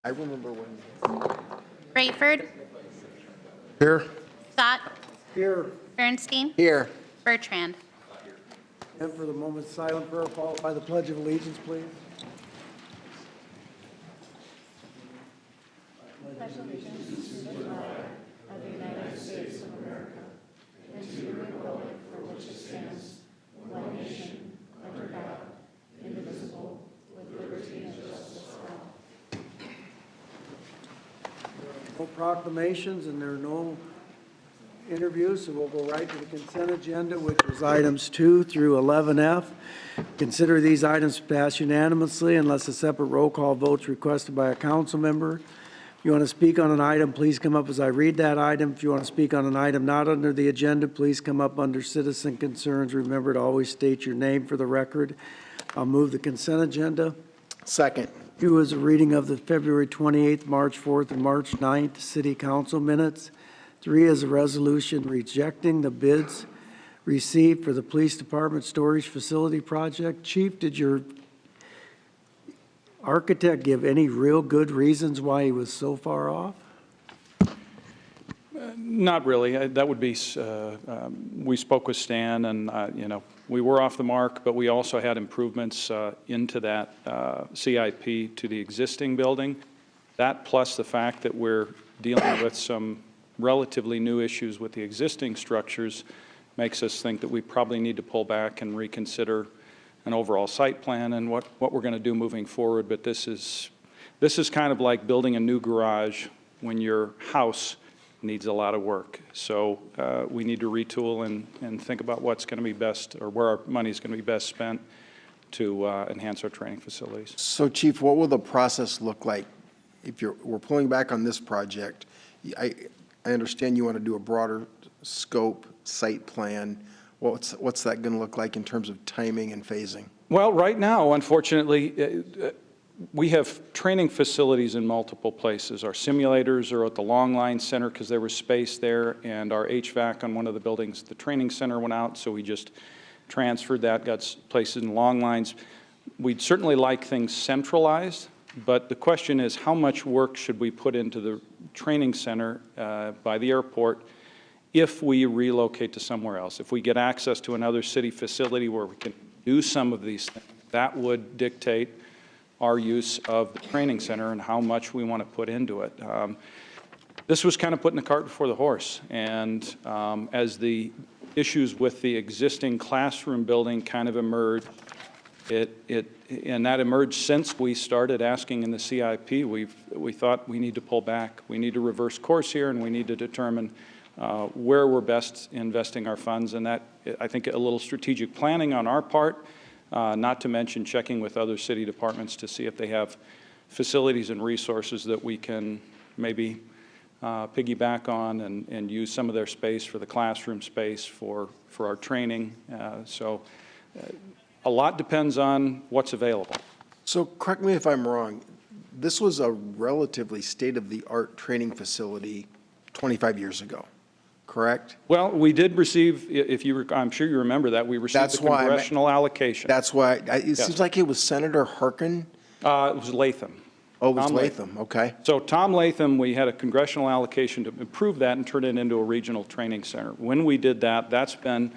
I remember when. Rayford, Here. Stott, Here. Bernstein, Here. Bertrand. And for the moment, silent prayer followed by the Pledge of Allegiance, please. No proclamations and there are no interviews, so we'll go right to the consent agenda, which is items 2 through 11F. Consider these items passed unanimously unless a separate roll call vote is requested by a council member. If you want to speak on an item, please come up as I read that item. If you want to speak on an item not under the agenda, please come up under citizen concerns. Remember to always state your name for the record. I'll move the consent agenda. Second. 2 is a reading of the February 28th, March 4th, and March 9th city council minutes. 3 is a resolution rejecting the bids received for the police department storage facility project. Chief, did your architect give any real good reasons why he was so far off? Not really. That would be, we spoke with Stan and, we were off the mark, but we also had improvements into that CIP to the existing building. That plus the fact that we're dealing with some relatively new issues with the existing structures makes us think that we probably need to pull back and reconsider an overall site plan and what we're going to do moving forward. But this is kind of like building a new garage when your house needs a lot of work. So we need to retool and think about what's going to be best, or where our money is going to be best spent to enhance our training facilities. So, Chief, what will the process look like if we're pulling back on this project? I understand you want to do a broader scope site plan. What's that going to look like in terms of timing and phasing? Well, right now, unfortunately, we have training facilities in multiple places. Our simulators are at the Long Line Center because there was space there, and our HVAC on one of the buildings, the training center went out, so we just transferred that, got placed in long lines. We'd certainly like things centralized, but the question is how much work should we put into the training center by the airport if we relocate to somewhere else? If we get access to another city facility where we can do some of these things, that would dictate our use of the training center and how much we want to put into it. This was kind of putting the cart before the horse, and as the issues with the existing classroom building kind of emerged, and that emerged since we started asking in the CIP, we thought we need to pull back. We need to reverse course here, and we need to determine where we're best investing our funds, and that, I think, a little strategic planning on our part, not to mention checking with other city departments to see if they have facilities and resources that we can maybe piggyback on and use some of their space for the classroom space for our training. So a lot depends on what's available. So correct me if I'm wrong. This was a relatively state-of-the-art training facility 25 years ago, correct? Well, we did receive, I'm sure you remember that, we received the congressional allocation. That's why, it seems like it was Senator Harkin. It was Latham. Oh, it was Latham, okay. So Tom Latham, we had a congressional allocation to improve that and turn it into a regional training center. When we did that, that's been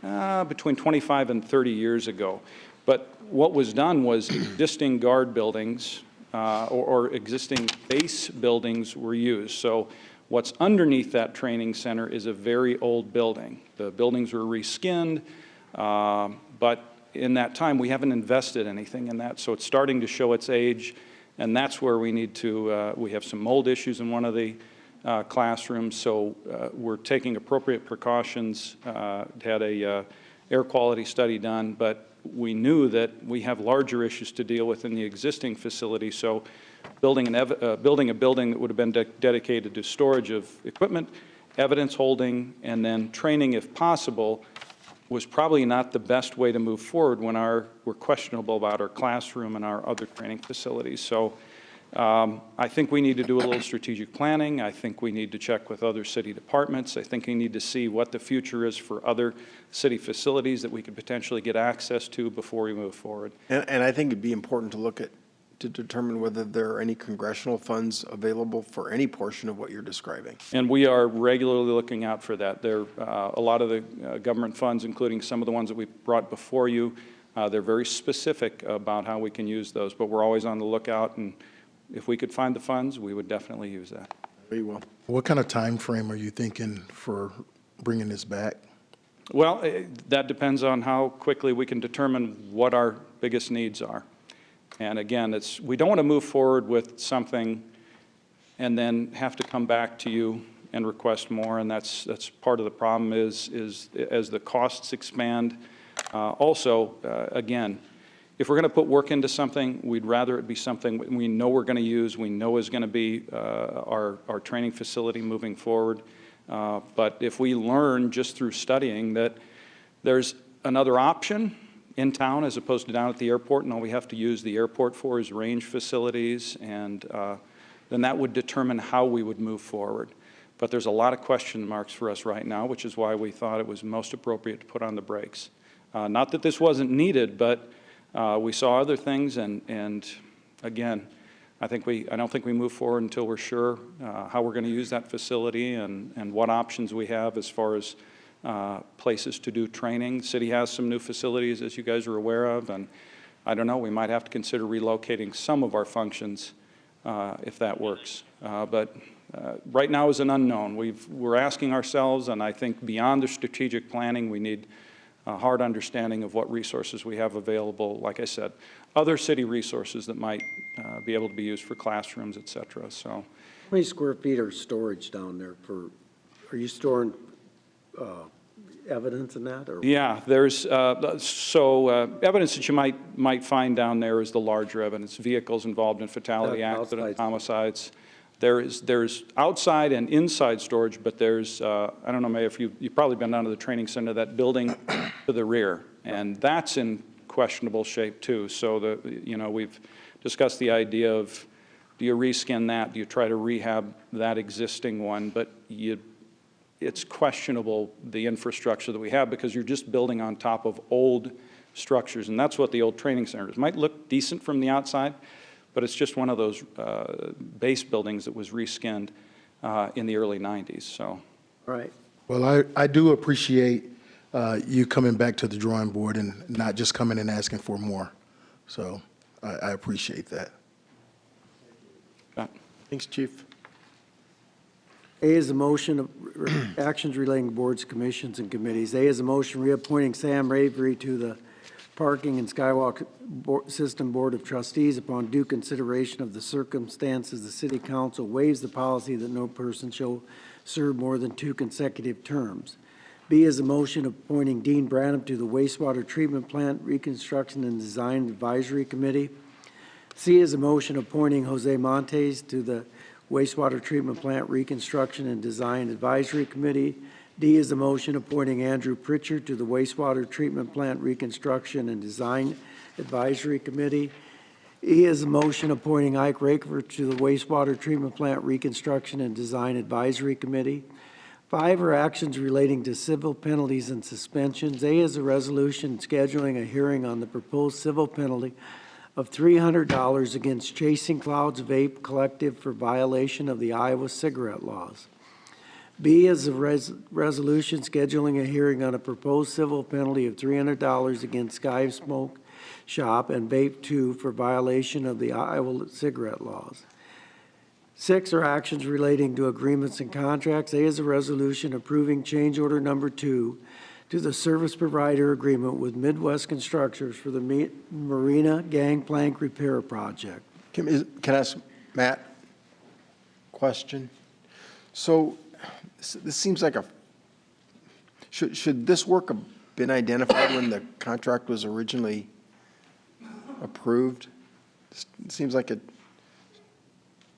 between 25 and 30 years ago. But what was done was existing guard buildings or existing base buildings were used. So what's underneath that training center is a very old building. The buildings were reskinned, but in that time we haven't invested anything in that, so it's starting to show its age, and that's where we need to, we have some mold issues in one of the classrooms, so we're taking appropriate precautions, had a air quality study done, but we knew that we have larger issues to deal with in the existing facility, so building a building that would have been dedicated to storage of equipment, evidence holding, and then training if possible was probably not the best way to move forward when we're questionable about our classroom and our other training facilities. So I think we need to do a little strategic planning. I think we need to check with other city departments. I think we need to see what the future is for other city facilities that we could potentially get access to before we move forward. And I think it'd be important to look at to determine whether there are any congressional funds available for any portion of what you're describing. And we are regularly looking out for that. There, a lot of the government funds, including some of the ones that we brought before you, they're very specific about how we can use those, but we're always on the lookout, and if we could find the funds, we would definitely use that. Very well. What kind of time frame are you thinking for bringing this back? Well, that depends on how quickly we can determine what our biggest needs are. And again, we don't want to move forward with something and then have to come back to you and request more, and that's part of the problem is as the costs expand. Also, again, if we're going to put work into something, we'd rather it be something we know we're going to use, we know is going to be our training facility moving forward. But if we learn just through studying that there's another option in town as opposed to down at the airport, and all we have to use the airport for is range facilities, and then that would determine how we would move forward. But there's a lot of question marks for us right now, which is why we thought it was most appropriate to put on the brakes. Not that this wasn't needed, but we saw other things, and again, I don't think we move forward until we're sure how we're going to use that facility and what options we have as far as places to do training. The city has some new facilities, as you guys are aware of, and I don't know, we might have to consider relocating some of our functions if that works. But right now is an unknown. We're asking ourselves, and I think beyond the strategic planning, we need a hard understanding of what resources we have available. Like I said, other city resources that might be able to be used for classrooms, et cetera. So, How many square feet are storage down there are you storing evidence in that? Or? yeah, there's, evidence that you might find down there is the larger evidence, vehicles involved in fatality, accidents, homicides. There's outside and inside storage, but there's, I don't know, May, if you've probably been down to the training center, that building to the rear, and that's in questionable shape too. So we've discussed the idea of, do you reskin that? Do you try to rehab that existing one? But it's questionable, the infrastructure that we have, because you're just building on top of old structures, and that's what the old training center is. Might look decent from the outside, but it's just one of those base buildings that was reskinned in the early 90s. So, Right. Well, I do appreciate you coming back to the drawing board and not just coming and asking for more. So I appreciate that. Thanks, Chief. A is a motion of actions relating to boards, commissions, and committees. A is a motion reappointing Sam Ravery to the Parking and Skywalk System Board of Trustees upon due consideration of the circumstances. The City Council waives the policy that no person shall serve more than 2 consecutive terms. B is a motion appointing Dean Branham to the Wastewater Treatment Plant Reconstruction and Design Advisory Committee. C is a motion appointing Jose Montes to the Wastewater Treatment Plant Reconstruction and Design Advisory Committee. D is a motion appointing Andrew Pritchard to the Wastewater Treatment Plant Reconstruction and Design Advisory Committee. E is a motion appointing Ike Raker to the Wastewater Treatment Plant Reconstruction and Design Advisory Committee. 5 are actions relating to civil penalties and suspensions. A is a resolution scheduling a hearing on the proposed civil penalty of $300 against Chasing Clouds Vape Collective for violation of the Iowa cigarette laws. B is a resolution scheduling a hearing on a proposed civil penalty of $300 against Sky Smoke Shop and Vape 2 for violation of the Iowa cigarette laws. 6 are actions relating to agreements and contracts. A is a resolution approving change order number 2 to the service provider agreement with Midwest Constructors for the Marina Gangplank Repair Project. Can I ask Matt a question? So this seems like should this work have been identified when the contract was originally approved? It seems like a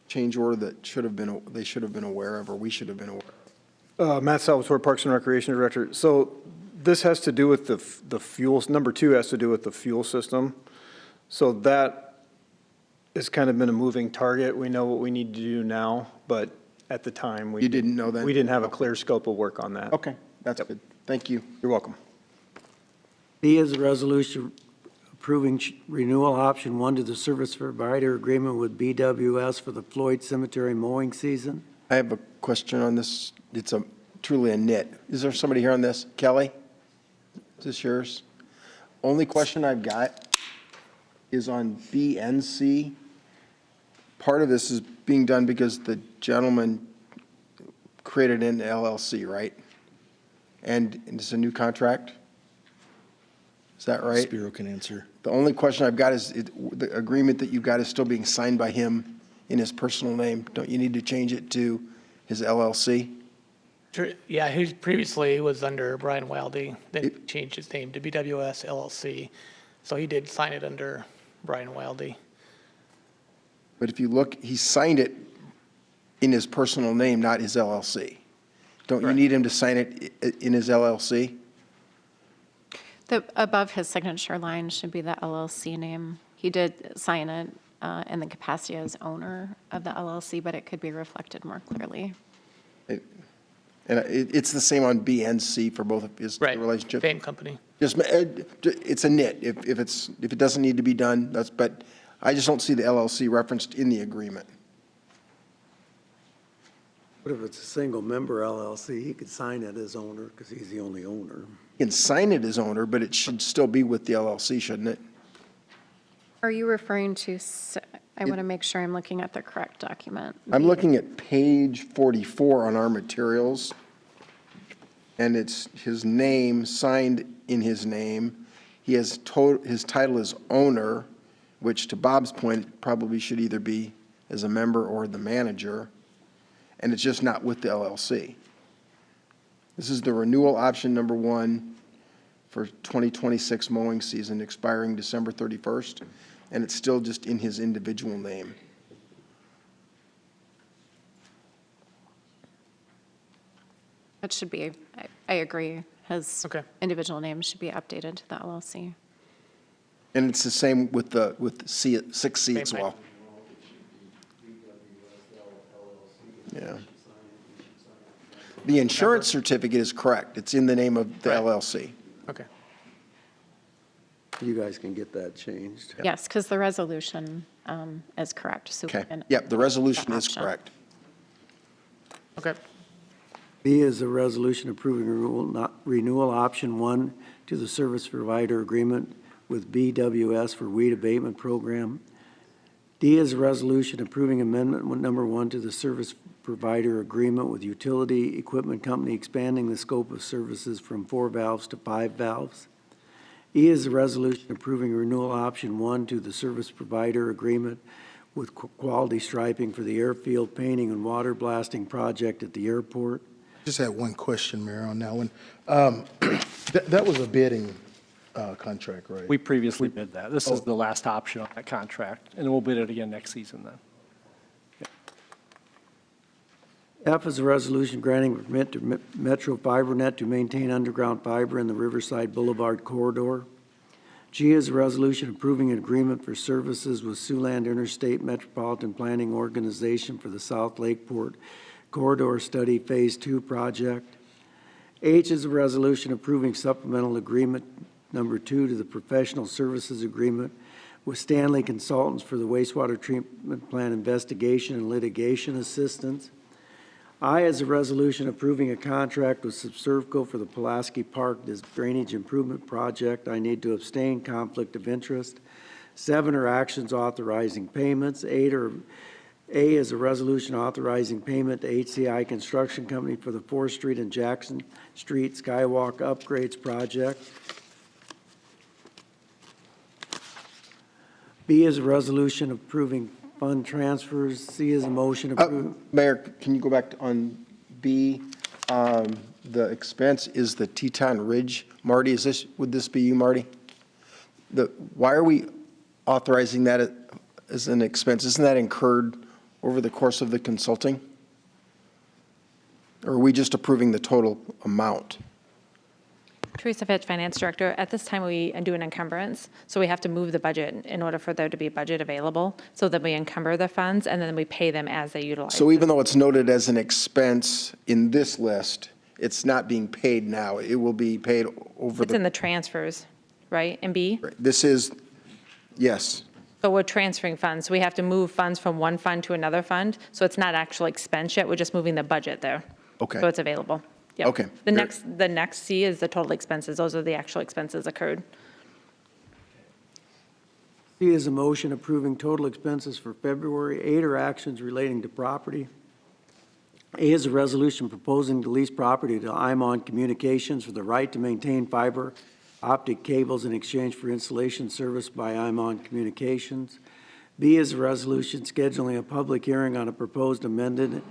change order that they should have been aware of, or we should have been aware. Matt Salvatore, Parks and Recreation Director. So this has to do with the fuels. Number 2 has to do with the fuel system. So that has kind of been a moving target. We know what we need to do now, but at the time, You didn't know that? we didn't have a clear scope of work on that. Okay, that's good. Thank you. You're welcome. D is a resolution approving renewal option 1 to the service provider agreement with BWS for the Floyd Cemetery mowing season. I have a question on this. It's truly a nit. Is there somebody here on this? Kelly? Is this yours? Only question I've got is on B and C. Part of this is being done because the gentleman created an LLC, right? And it's a new contract? Is that right? Spiro can answer. The only question I've got is the agreement that you've got is still being signed by him in his personal name. Don't you need to change it to his LLC? Sure. Yeah, he previously was under Brian Wildy, then he changed his name to BWS LLC. So he did sign it under Brian Wildy. But if you look, he signed it in his personal name, not his LLC. Don't you Right. need him to sign it in his LLC? Above his signature line should be the LLC name. He did sign it in the capacity as owner of the LLC, but it could be reflected more clearly. And it's the same on B and C for both of his Right. relationships? Same company. Just, it's a nit. If it doesn't need to be done, but I just don't see the LLC referenced in the agreement. But if it's a single member LLC, he could sign it as owner because he's the only owner. He can sign it as owner, but it should still be with the LLC, shouldn't it? Are you referring to, I want to make sure I'm looking at the correct document. I'm looking at page 44 on our materials, and it's his name signed in his name. He has his title is owner, which to Bob's point, probably should either be as a member or the manager, and it's just not with the LLC. This is the renewal option number 1 for 2026 mowing season expiring December 31st, and it's still just in his individual name. It should be, I agree, his Okay. individual name should be updated to the LLC. And it's the same with C, 6C as Same well. Yeah. The insurance certificate is correct. It's in the name of the Right. LLC. Okay. You guys can get that changed. Yes, because the resolution is correct. So we Okay. can- Yep, the resolution is option. correct. Okay. B is a resolution approving renewal option 1 to the service provider agreement with BWS for weed abatement program. D is a resolution approving amendment number 1 to the service provider agreement with utility equipment company expanding the scope of services from 4 valves to 5 valves. E is a resolution approving renewal option 1 to the service provider agreement with quality striping for the airfield painting and water blasting project at the airport. Just had one question, Mayor, on that one. That was a bidding contract, right? We previously bid that. This is the last option on that contract, and we'll bid it again next season then. F is a resolution granting permit to Metro FiberNet to maintain underground fiber in the Riverside Boulevard corridor. G is a resolution approving an agreement for services with Siouxland Interstate Metropolitan Planning Organization for the South Lakeport Corridor Study Phase 2 project. H is a resolution approving supplemental agreement number 2 to the professional services agreement with Stanley Consultants for the wastewater treatment plant investigation and litigation assistance. I is a resolution approving a contract with Subservco for the Pulaski Park Drainage Improvement Project. I need to abstain, conflict of interest. 7 are actions authorizing payments. A is a resolution authorizing payment to HCI Construction Company for the 4th Street and Jackson Street Skywalk Upgrades Project. B is a resolution approving fund transfers. C is a motion approving. Mayor, can you go back on B? The expense is the Teton Ridge. Marty, would this be you, Marty? Why are we authorizing that as an expense? Isn't that incurred over the course of the consulting? Or are we just approving the total amount? Teresa Fitch, Finance Director. At this time, we do an encumbrance, so we have to move the budget in order for there to be budget available. So then we encumber the funds, and then we pay them as they utilize. So even though it's noted as an expense in this list, it's not being paid now. It will be paid over It's in the transfers, right, in B? This is Yes. But we're transferring funds, so we have to move funds from one fund to another fund, so it's not actual expense yet, we're just moving the budget there. Okay. So it's available. Yep. Okay. The next C is the total expenses, those are the actual expenses occurred. C is a motion approving total expenses for February. 8 are actions relating to property. A is a resolution proposing to lease property to Imon Communications for the right to maintain fiber optic cables in exchange for installation service by Imon Communications. B is a resolution scheduling a public hearing on a proposed amended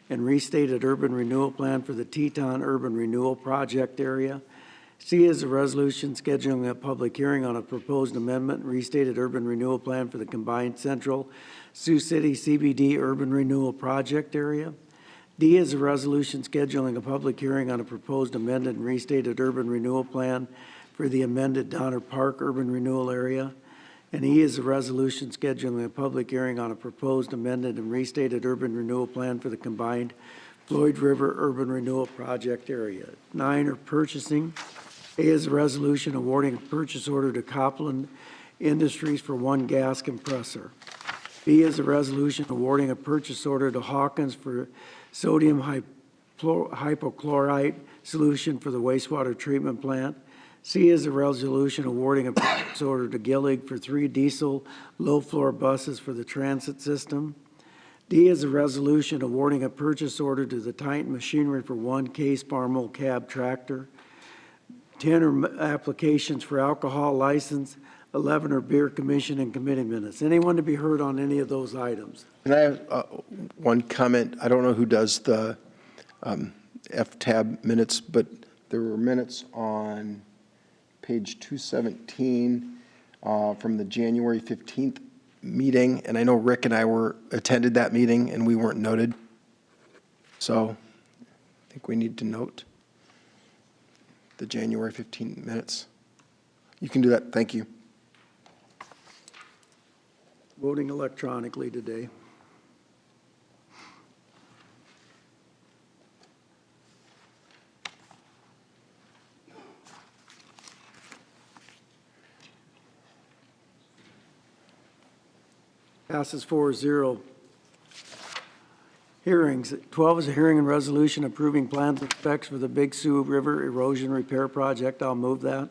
and restated urban renewal plan for the Teton Urban Renewal Project area. C is a resolution scheduling a public hearing on a proposed amendment and restated urban renewal plan for the combined central Sioux City CBD urban renewal project area. D is a resolution scheduling a public hearing on a proposed amended and restated urban renewal plan for the amended Donner Park urban renewal area. And E is a resolution scheduling a public hearing on a proposed amended and restated urban renewal plan for the combined Floyd River urban renewal project area. 9 are purchasing. A is a resolution awarding a purchase order to Copland Industries for 1 gas compressor. B is a resolution awarding a purchase order to Hawkins for sodium hypochlorite solution for the wastewater treatment plant. C is a resolution awarding a purchase order to Gillig for 3 diesel low-floor buses for the transit system. D is a resolution awarding a purchase order to the Titan Machinery for 1 case Farmall cab tractor. 10 are applications for alcohol license, 11 are beer commission and committee minutes. Anyone to be heard on any of those items? Can I have one comment? I don't know who does the F-tab minutes, but there were minutes on page 217 from the January 15th meeting, and I know Rick and I attended that meeting, and we weren't noted. So I think we need to note the January 15th minutes. You can do that. Thank you. Voting electronically today. Passes 4-0. Hearings. 12 is a hearing and resolution approving plans and specs for the Big Sioux River Erosion Repair Project. I'll move that.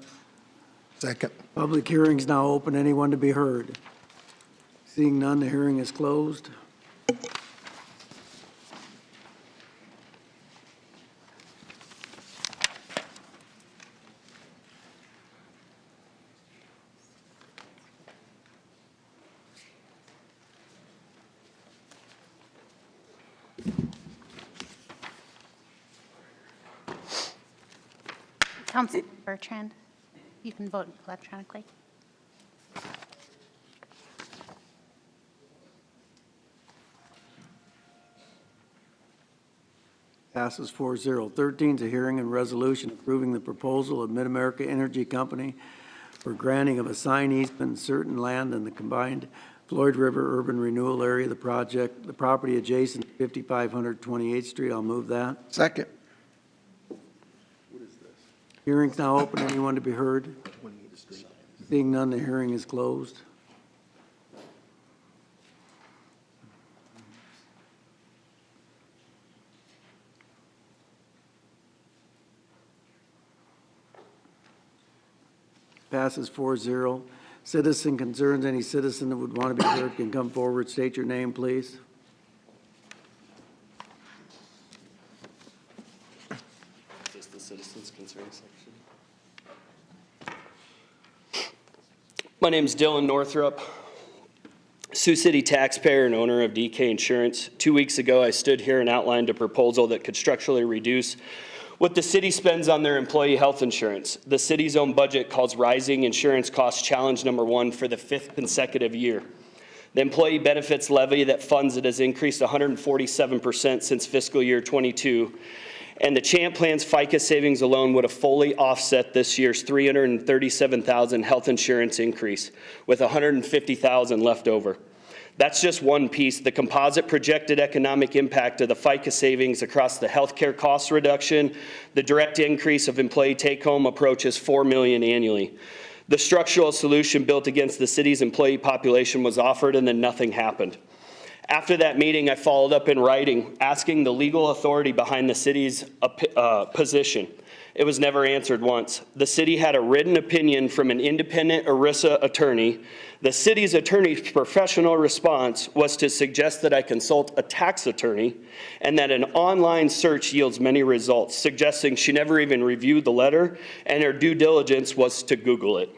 Second. Public hearing's now open. Anyone to be heard? Seeing none, the hearing is closed. Councilman Bertrand, you can vote electronically. Passes 4-0. 13 is a hearing and resolution approving the proposal of Mid-America Energy Company for granting of a sign easement in certain land in the combined Floyd River urban renewal area. The property adjacent to 5500 28th Street. I'll move that. Second. Hearing's now open. Anyone to be heard? Seeing none, the hearing is closed. Passes 4-0. Citizen concerns. Any citizen that would want to be heard can come forward. State your name, please. Just the citizens' concern section. My name's Dylan Northrup, Sioux City taxpayer and owner of DK Insurance. 2 weeks ago, I stood here and outlined a proposal that could structurally reduce what the city spends on their employee health insurance. The city's own budget calls rising insurance costs challenge number 1 for the 5th consecutive year. The employee benefits levy that funds it has increased 147% since fiscal year 22. And the CHAMP plan's FICA savings alone would have fully offset this year's $337,000 health insurance increase, with $150,000 left over. That's just one piece. The composite projected economic impact of the FICA savings across the healthcare cost reduction, the direct increase of employee take-home approaches $4 million annually. The structural solution built against the city's employee population was offered, and then nothing happened. After that meeting, I followed up in writing, asking the legal authority behind the city's position. It was never answered once. The city had a written opinion from an independent ERISA attorney. The city's attorney's professional response was to suggest that I consult a tax attorney and that an online search yields many results, suggesting she never even reviewed the letter and her due diligence was to Google it.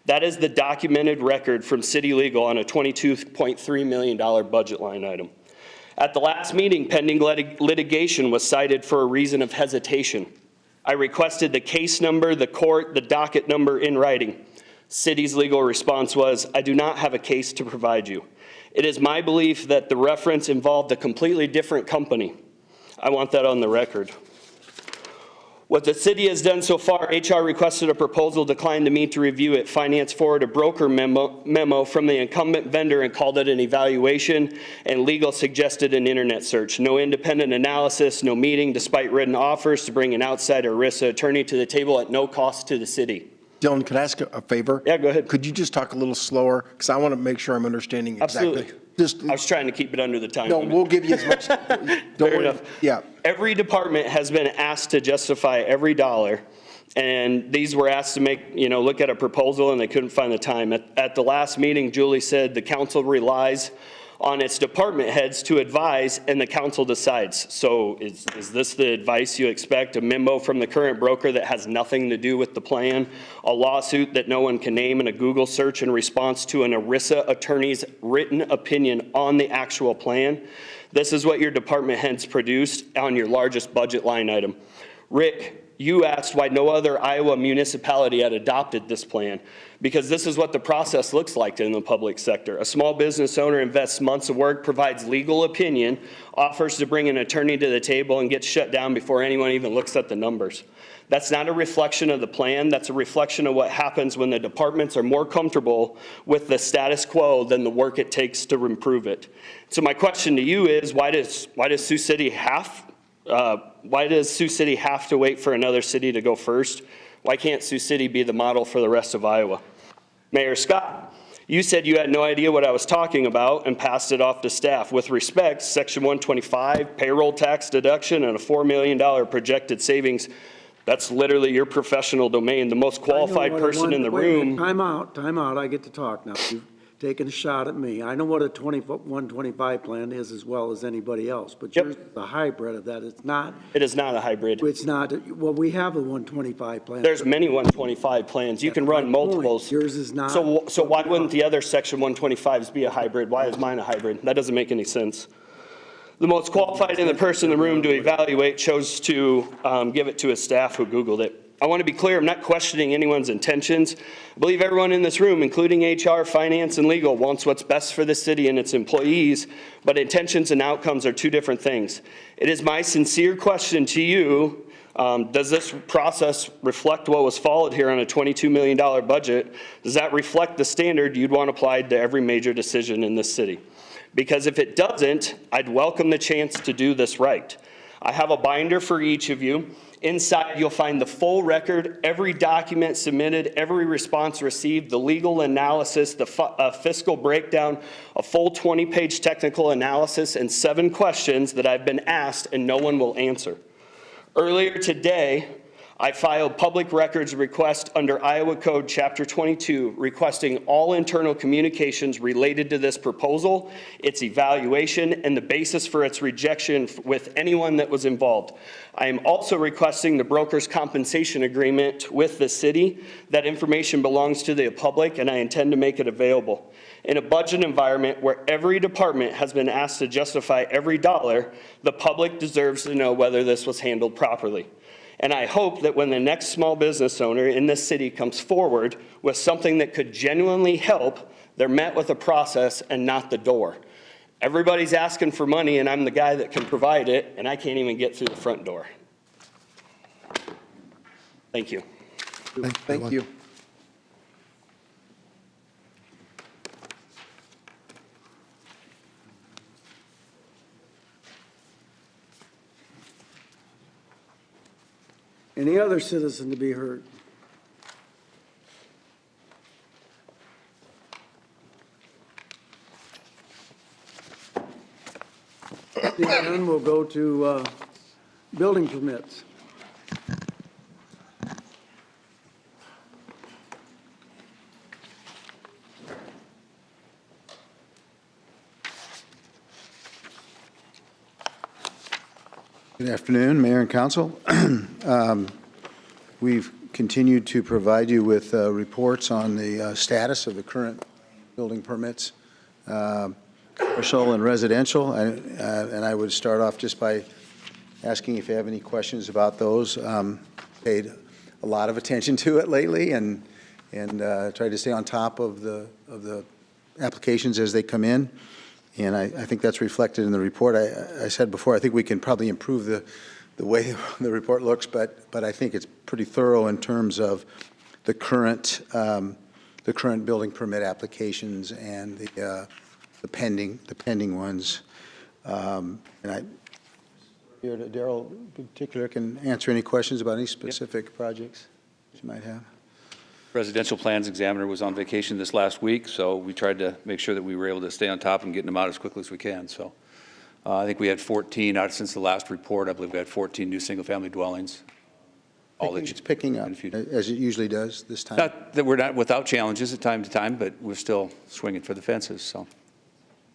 That is the documented record from City Legal on a $22.3 million budget line item. At the last meeting, pending litigation was cited for a reason of hesitation. I requested the case number, the court, the docket number in writing. City's legal response was, I do not have a case to provide you. It is my belief that the reference involved a completely different company. I want that on the record. What the city has done so far, HR requested a proposal, declined to meet to review it. Finance forwarded a broker memo from the incumbent vendor and called it an evaluation, and legal suggested an internet search. No independent analysis, no meeting, despite written offers to bring an outside ERISA attorney to the table at no cost to the city. Dylan, could I ask a favor? Yeah, go ahead. Could you just talk a little slower? Because I want to make sure I'm understanding exactly. Absolutely. Just, I was trying to keep it under the time no, limit. we'll give you as much. Don't Fair worry. enough. Yeah. Every department has been asked to justify every dollar, and these were asked to look at a proposal, and they couldn't find the time. At the last meeting, Julie said the council relies on its department heads to advise, and the council decides. So is this the advice you expect? A memo from the current broker that has nothing to do with the plan, a lawsuit that no one can name, and a Google search in response to an ERISA attorney's written opinion on the actual plan? This is what your department heads produced on your largest budget line item. Rick, you asked why no other Iowa municipality had adopted this plan, because this is what the process looks like in the public sector. A small business owner invests months of work, provides legal opinion, offers to bring an attorney to the table, and gets shut down before anyone even looks at the numbers. That's not a reflection of the plan. That's a reflection of what happens when the departments are more comfortable with the status quo than the work it takes to improve it. So my question to you is, why does Sioux City have to wait for another city to go first? Why can't Sioux City be the model for the rest of Iowa? Mayor Scott, you said you had no idea what I was talking about and passed it off to staff. With respect, Section 125, payroll tax deduction, and a $4 million projected savings, that's literally your professional domain. The most qualified person in the room. Time out, I get to talk now. You've taken a shot at me. I know what a 125 plan is as well as anybody else, but Yep. yours is a hybrid of that. It's not, It is not a hybrid. it's not, well, we have a 125 plan. There's many 125 plans. You can run my point. multiples. Yours is not. So why wouldn't the other Section 125s be a hybrid? Why is mine a hybrid? That doesn't make any sense. The most qualified in the person in the room to evaluate chose to give it to his staff who Googled it. I want to be clear, I'm not questioning anyone's intentions. I believe everyone in this room, including HR, finance, and legal, wants what's best for the city and its employees, but intentions and outcomes are two different things. It is my sincere question to you, does this process reflect what was followed here on a $22 million budget? Does that reflect the standard you'd want applied to every major decision in this city? Because if it doesn't, I'd welcome the chance to do this right. I have a binder for each of you. Inside, you'll find the full record, every document submitted, every response received, the legal analysis, the fiscal breakdown, a full 20-page technical analysis, and 7 questions that I've been asked and no one will answer. Earlier today, I filed public records request under Iowa Code Chapter 22, requesting all internal communications related to this proposal, its evaluation, and the basis for its rejection with anyone that was involved. I am also requesting the broker's compensation agreement with the city. That information belongs to the public, and I intend to make it available. In a budget environment where every department has been asked to justify every dollar, the public deserves to know whether this was handled properly. And I hope that when the next small business owner in this city comes forward with something that could genuinely help, they're met with a process and not the door. Everybody's asking for money, and I'm the guy that can provide it, and I can't even get through the front door. Thank you. Thank you. Any other citizen to be heard? none, we'll go to building permits. Good afternoon, Mayor and Council. We've continued to provide you with reports on the status of the current building permits, commercial and residential, and I would start off just by asking if you have any questions about those. Paid a lot of attention to it lately and tried to stay on top of the applications as they come in. And I think that's reflected in the report. I said before, I think we can probably improve the way the report looks, but I think it's pretty thorough in terms of the current building permit applications and the pending ones. And Daryl in particular can answer any questions about any specific projects you might have. Residential plans examiner was on vacation this last week, so we tried to make sure that we were able to stay on top and getting them out as quickly as we can. So I think we had 14 out since the last report. I believe we had 14 new single-family dwellings. It's picking up, as it usually does this time. Not that we're not without challenges at time to time, but we're still swinging for the fences. So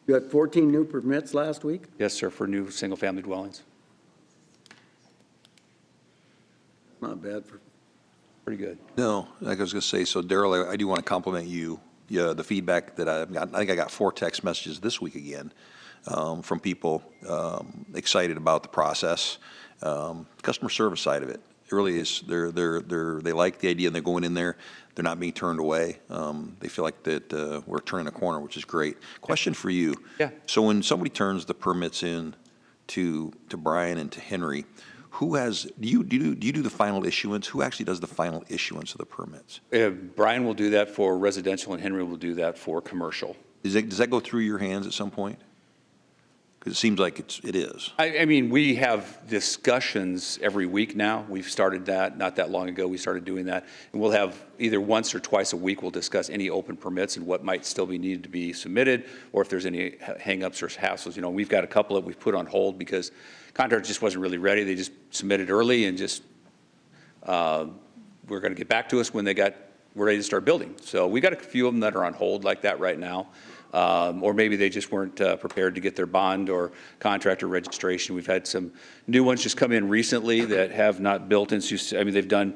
You got 14 new permits last week? yes, sir, for new single-family dwellings. Not bad for. Pretty good. No, like I was going to say, so Daryl, I do want to compliment you. Yeah, the feedback that I've got, I think I got 4 text messages this week again from people excited about the process. Customer service side of it, it really is. They like the idea and they're going in there. They're not being turned away. They feel like that we're turning a corner, which is great. Question for you. Yeah. So when somebody turns the permits in to Brian and to Henry, who has, do you do the final issuance? Who actually does the final issuance of the permits? Brian will do that for residential and Henry will do that for commercial. Does that go through your hands at some point? Because it seems like it is. I mean, we have discussions every week now. We've started that not that long ago. We started doing that. And we'll have either once or twice a week, we'll discuss any open permits and what might still be needed to be submitted, or if there's any hangups or hassles. You know, we've got a couple that we've put on hold because contractor just wasn't really ready. They just submitted early and just we're going to get back to us when we're ready to start building. So we got a few of them that are on hold like that right now. Or maybe they just weren't prepared to get their bond or contractor registration. We've had some new ones just come in recently that have not built in Sioux. I mean, they've done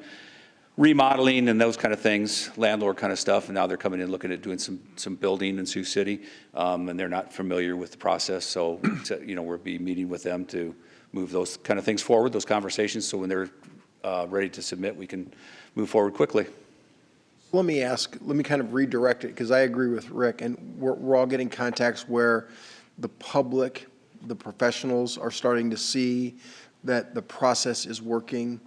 remodeling and those kind of things, landlord kind of stuff, and now they're coming in looking at doing some building in Sioux City, and they're not familiar with the process. So, you know, we'll be meeting with them to move those kind of things forward, those conversations, so when they're ready to submit, we can move forward quickly. Let me kind of redirect it, because I agree with Rick, and we're all getting contacts where the public, the professionals are starting to see that the process is working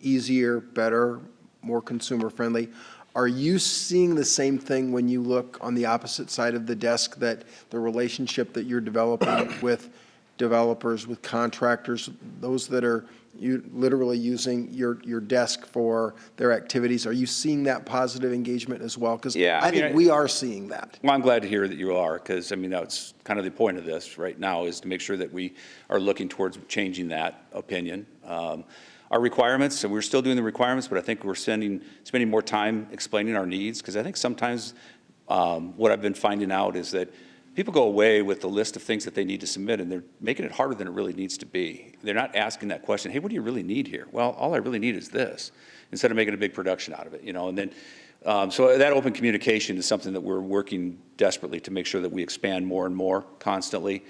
easier, better, more consumer-friendly. Are you seeing the same thing when you look on the opposite side of the desk, that the relationship that you're developing with developers, with contractors, those that are literally using your desk for their activities, are you seeing that positive engagement as well? Because Yeah, I think we are seeing that. Well, I'm glad to hear that you are, because, I mean, that's kind of the point of this right now, is to make sure that we are looking towards changing that opinion. Our requirements, and we're still doing the requirements, but I think we're spending more time explaining our needs, because I think sometimes what I've been finding out is that people go away with the list of things that they need to submit, and they're making it harder than it really needs to be. They're not asking that question, hey, what do you really need here? Well, all I really need is this, instead of making a big production out of it, you know. And then, so that open communication is something that we're working desperately to make sure that we expand more and more constantly,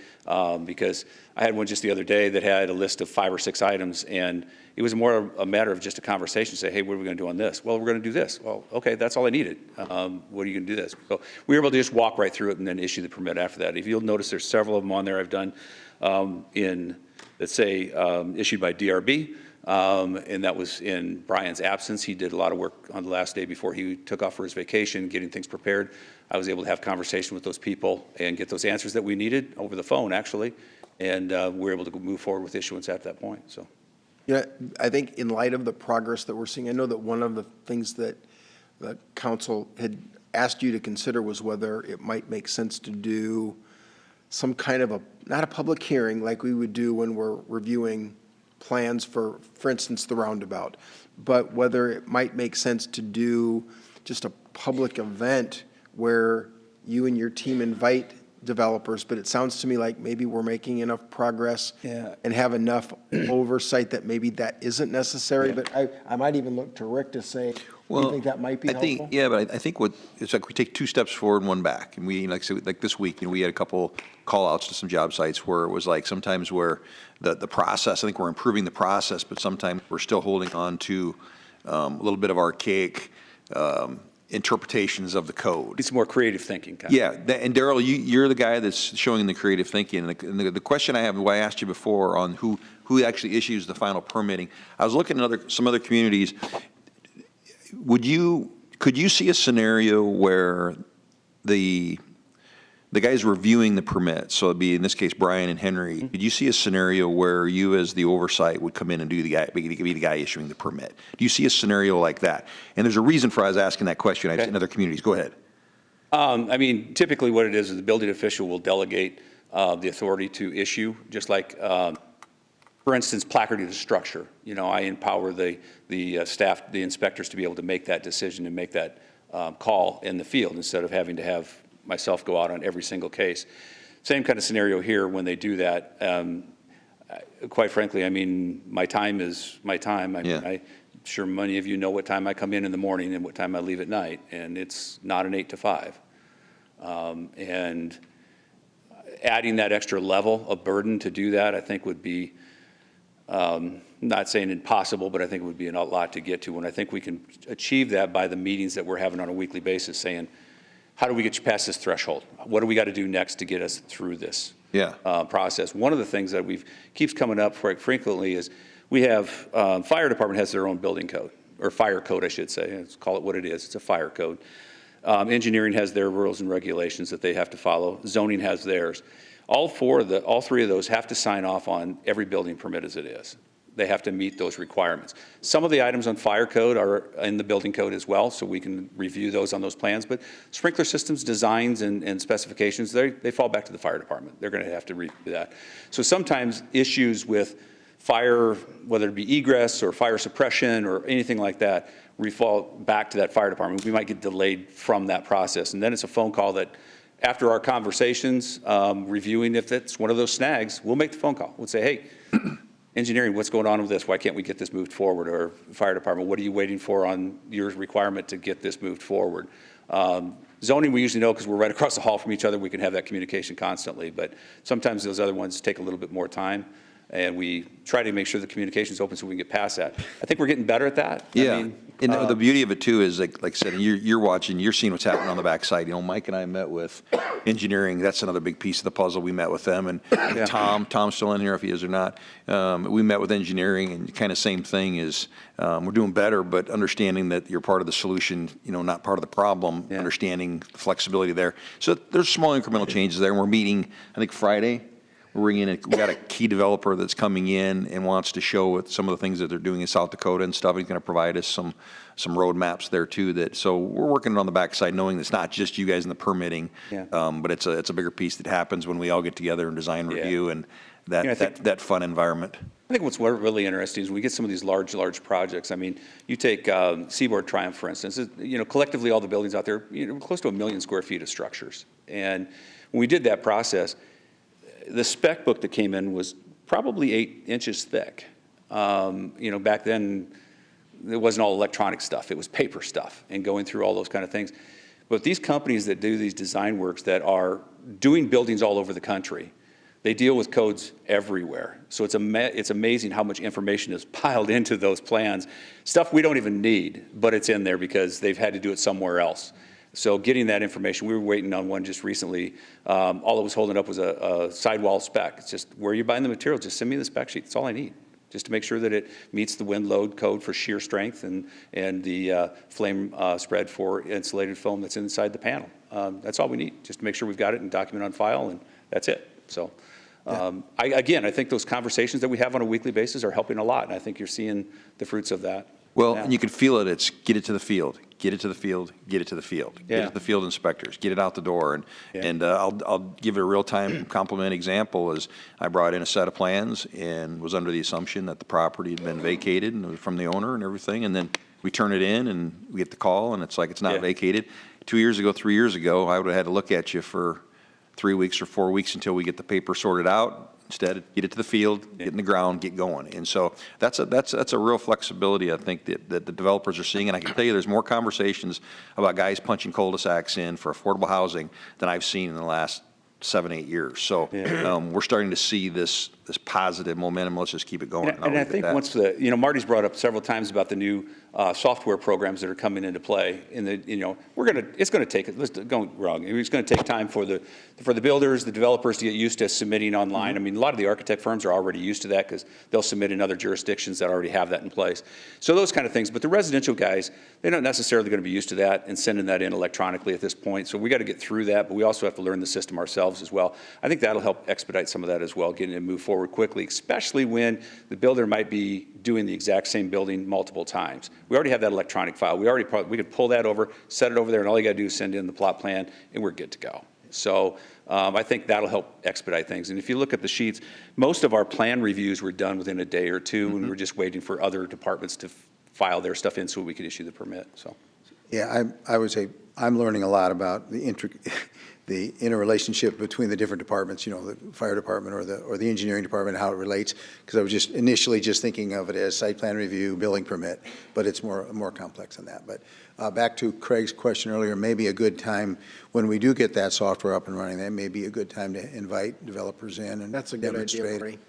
because I had one just the other day that had a list of 5 or 6 items, and it was more a matter of just a conversation, say, hey, what are we going to do on this? Well, we're going to do this. Well, okay, that's all I needed. What are you going to do this? So we were able to just walk right through it and then issue the permit after that. If you'll notice, there's several of them on there I've done let's say, issued by DRB, and that was in Brian's absence. He did a lot of work on the last day before he took off for his vacation, getting things prepared. I was able to have conversation with those people and get those answers that we needed over the phone, actually, and we were able to move forward with issuance at that point. So. Yeah, I think in light of the progress that we're seeing, I know that one of the things that the council had asked you to consider was whether it might make sense to do some kind of not a public hearing like we would do when we're reviewing plans for instance, the roundabout, but whether it might make sense to do just a public event where you and your team invite developers, but it sounds to me like maybe we're making enough progress and have enough oversight that maybe that isn't necessary, but I might even look to Rick to say, do you think that might be helpful? But I think it's like we take 2 steps forward and 1 back. And we, like, so, like this week, we had a couple call outs to some job sites where it was like sometimes where the process, I think we're improving the process, but sometimes we're still holding on to a little bit of archaic interpretations of the code. It's more creative thinking. Kind of. And Daryl, you're the guy that's showing the creative thinking. And the question I have, why I asked you before on who actually issues the final permitting, I was looking at some other communities. Could you see a scenario where the guys reviewing the permits, so it'd be in this case Brian and Henry, could you see a scenario where you as the oversight would come in and be the guy issuing the permit? Do you see a scenario like that? And there's a reason for I was asking that question in other communities. Go ahead. I mean, typically what it is the building official will delegate the authority to issue, just like, for instance, placarding the structure. You know, I empower the staff, the inspectors to be able to make that decision and make that call in the field instead of having to have myself go out on every single case. Same kind of scenario here when they do that. Quite frankly, I mean, my time is my time. I mean, I'm sure many of you know what time I come in the morning and what time I leave at night, and it's not an 8 to 5. And adding that extra level of burden to do that, I think would be, not saying impossible, but I think it would be a lot to get to. And I think we can achieve that by the meetings that we're having on a weekly basis saying, how do we get you past this threshold? What do we got to do next to get us through this process? One of the things that keeps coming up quite frequently is we have, fire department has their own building code, or fire code, I should say. Let's call it what it is. It's a fire code. Engineering has their rules and regulations that they have to follow. Zoning has theirs. All three of those have to sign off on every building permit as it is. They have to meet those requirements. Some of the items on fire code are in the building code as well, so we can review those on those plans. But sprinkler systems, designs, and specifications, they fall back to the fire department. They're going to have to review that. So sometimes issues with fire, whether it be egress or fire suppression or anything like that, we fall back to that fire department. We might get delayed from that process. And then it's a phone call that after our conversations, reviewing if it's one of those snags, we'll make the phone call. We'll say, hey, engineering, what's going on with this? Why can't we get this moved forward? Or fire department, what are you waiting for on your requirement to get this moved forward? Zoning, we usually know because we're right across the hall from each other. We can have that communication constantly. But sometimes those other ones take a little bit more time. And we try to make sure the communication is open so we can get past that. I think we're getting better at that. Yeah. I mean, and the beauty of it too is like I said, and you're watching, you're seeing what's happening on the backside. You know, Mike and I met with engineering. That's another big piece of the puzzle. We met with them, and Tom's still in here if he is or not. We met with engineering, and kind of same thing is we're doing better, but understanding that you're part of the solution. You know, not part of the problem. Understanding the flexibility there. So there's small incremental changes there, and we're meeting. I think Friday. We're bringing in, we got a key developer that's coming in and wants to show with some of the things that they're doing in South Dakota and stuff. He's going to provide us some road maps there too. So we're working on the backside, knowing it's not just you guys in the permitting, but it's a bigger piece that happens when we all get together and design review and that fun environment. I think what's really interesting is when we get some of these large projects. I mean, you take Seaboard Triumph, for instance. You know, collectively, all the buildings out there, close to 1 million square feet of structures. And when we did that process, the spec book that came in was probably 8 inches thick. Back then, it wasn't all electronic stuff. It was paper stuff and going through all those kind of things. But these companies that do these design works that are doing buildings all over the country, they deal with codes everywhere. So it's amazing how much information is piled into those plans. Stuff we don't even need, but it's in there because they've had to do it somewhere else. So getting that information, we were waiting on one just recently. All it was holding up was a sidewall spec. It's just, where are you buying the material? Just send me the spec sheet. That's all I need, just to make sure that it meets the wind load code for shear strength and the flame spread for insulated foam that's inside the panel. That's all we need, just to make sure we've got it and document on file, and that's it. So I think those conversations that we have on a weekly basis are helping a lot, and I think you're seeing the fruits of that. Well, and you can feel it, it's get it to the field, get it to the field, get it to the field. Get it Yeah. to the field inspectors, get it out the door. And I'll give it a real-time compliment example is I brought in a set of plans and was under the assumption that the property had been vacated and it was from the owner and everything. And then we turn it in and we get the call and it's like it's not Yeah. vacated. 2 years ago, 3 years ago, I would have had to look at you for 3 weeks or 4 weeks until we get the paper sorted out. Instead, get it to the field, get in the ground, get going. And so that's a real flexibility, I think, that the developers are seeing. And I can tell you there's more conversations about guys punching cul-de-sacs in for affordable housing than I've seen in the last 7, 8 years. So we're starting to see this positive momentum. Let's just keep it going. And I think once Marty's brought up several times about the new software programs that are coming into play, and it's going to take, let's go wrong. It's going to take time for the builders, the developers to get used to submitting online. I mean, a lot of the architect firms are already used to that because they'll submit in other jurisdictions that already have that in place. So those kind of things. But the residential guys, they're not necessarily going to be used to that and sending that in electronically at this point. So we got to get through that, but we also have to learn the system ourselves as well. I think that'll help expedite some of that as well, getting it moved forward quickly, especially when the builder might be doing the exact same building multiple times. We already have that electronic file. We could pull that over, set it over there, and all you got to do is send in the plot plan, and we're good to go. So I think that'll help expedite things. And if you look at the sheets, most of our plan reviews were done within a day or two, and we're just waiting for other departments to file their stuff in so we can issue the permit. So, Yeah, I would say I'm learning a lot about the interrelationship between the different departments, the fire department or the engineering department, how it relates, because I was just initially just thinking of it as site plan review, building permit, but it's more complex than that. But back to Craig's question earlier, maybe a good time when we do get that software up and running, that may be a good time to invite developers in and That's a good idea, demonstrate, Marty.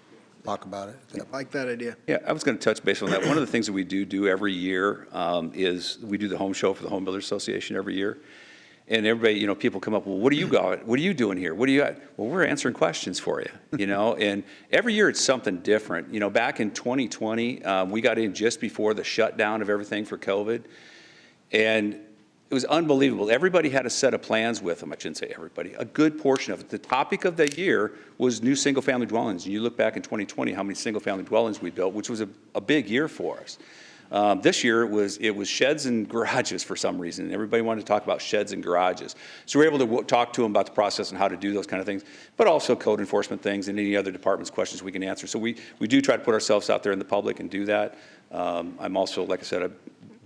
talk about it. I like that idea. yeah, I was going to touch base on that. One of the things that we do every year is we do the home show for the Home Builders Association every year. And everybody, people come up, well, what are you doing here? What are you at? Well, we're answering questions for you, and every year it's something different. Back in 2020, we got in just before the shutdown of everything for COVID. And it was unbelievable. Everybody had a set of plans with them. I shouldn't say everybody. A good portion of it. The topic of the year was new single-family dwellings. And you look back in 2020, how many single-family dwellings we built, which was a big year for us. This year, it was sheds and garages for some reason. Everybody wanted to talk about sheds and garages. So we were able to talk to them about the process and how to do those kind of things, but also code enforcement things and any other department's questions we can answer. So we do try to put ourselves out there in the public and do that. I'm also, like I said, I'm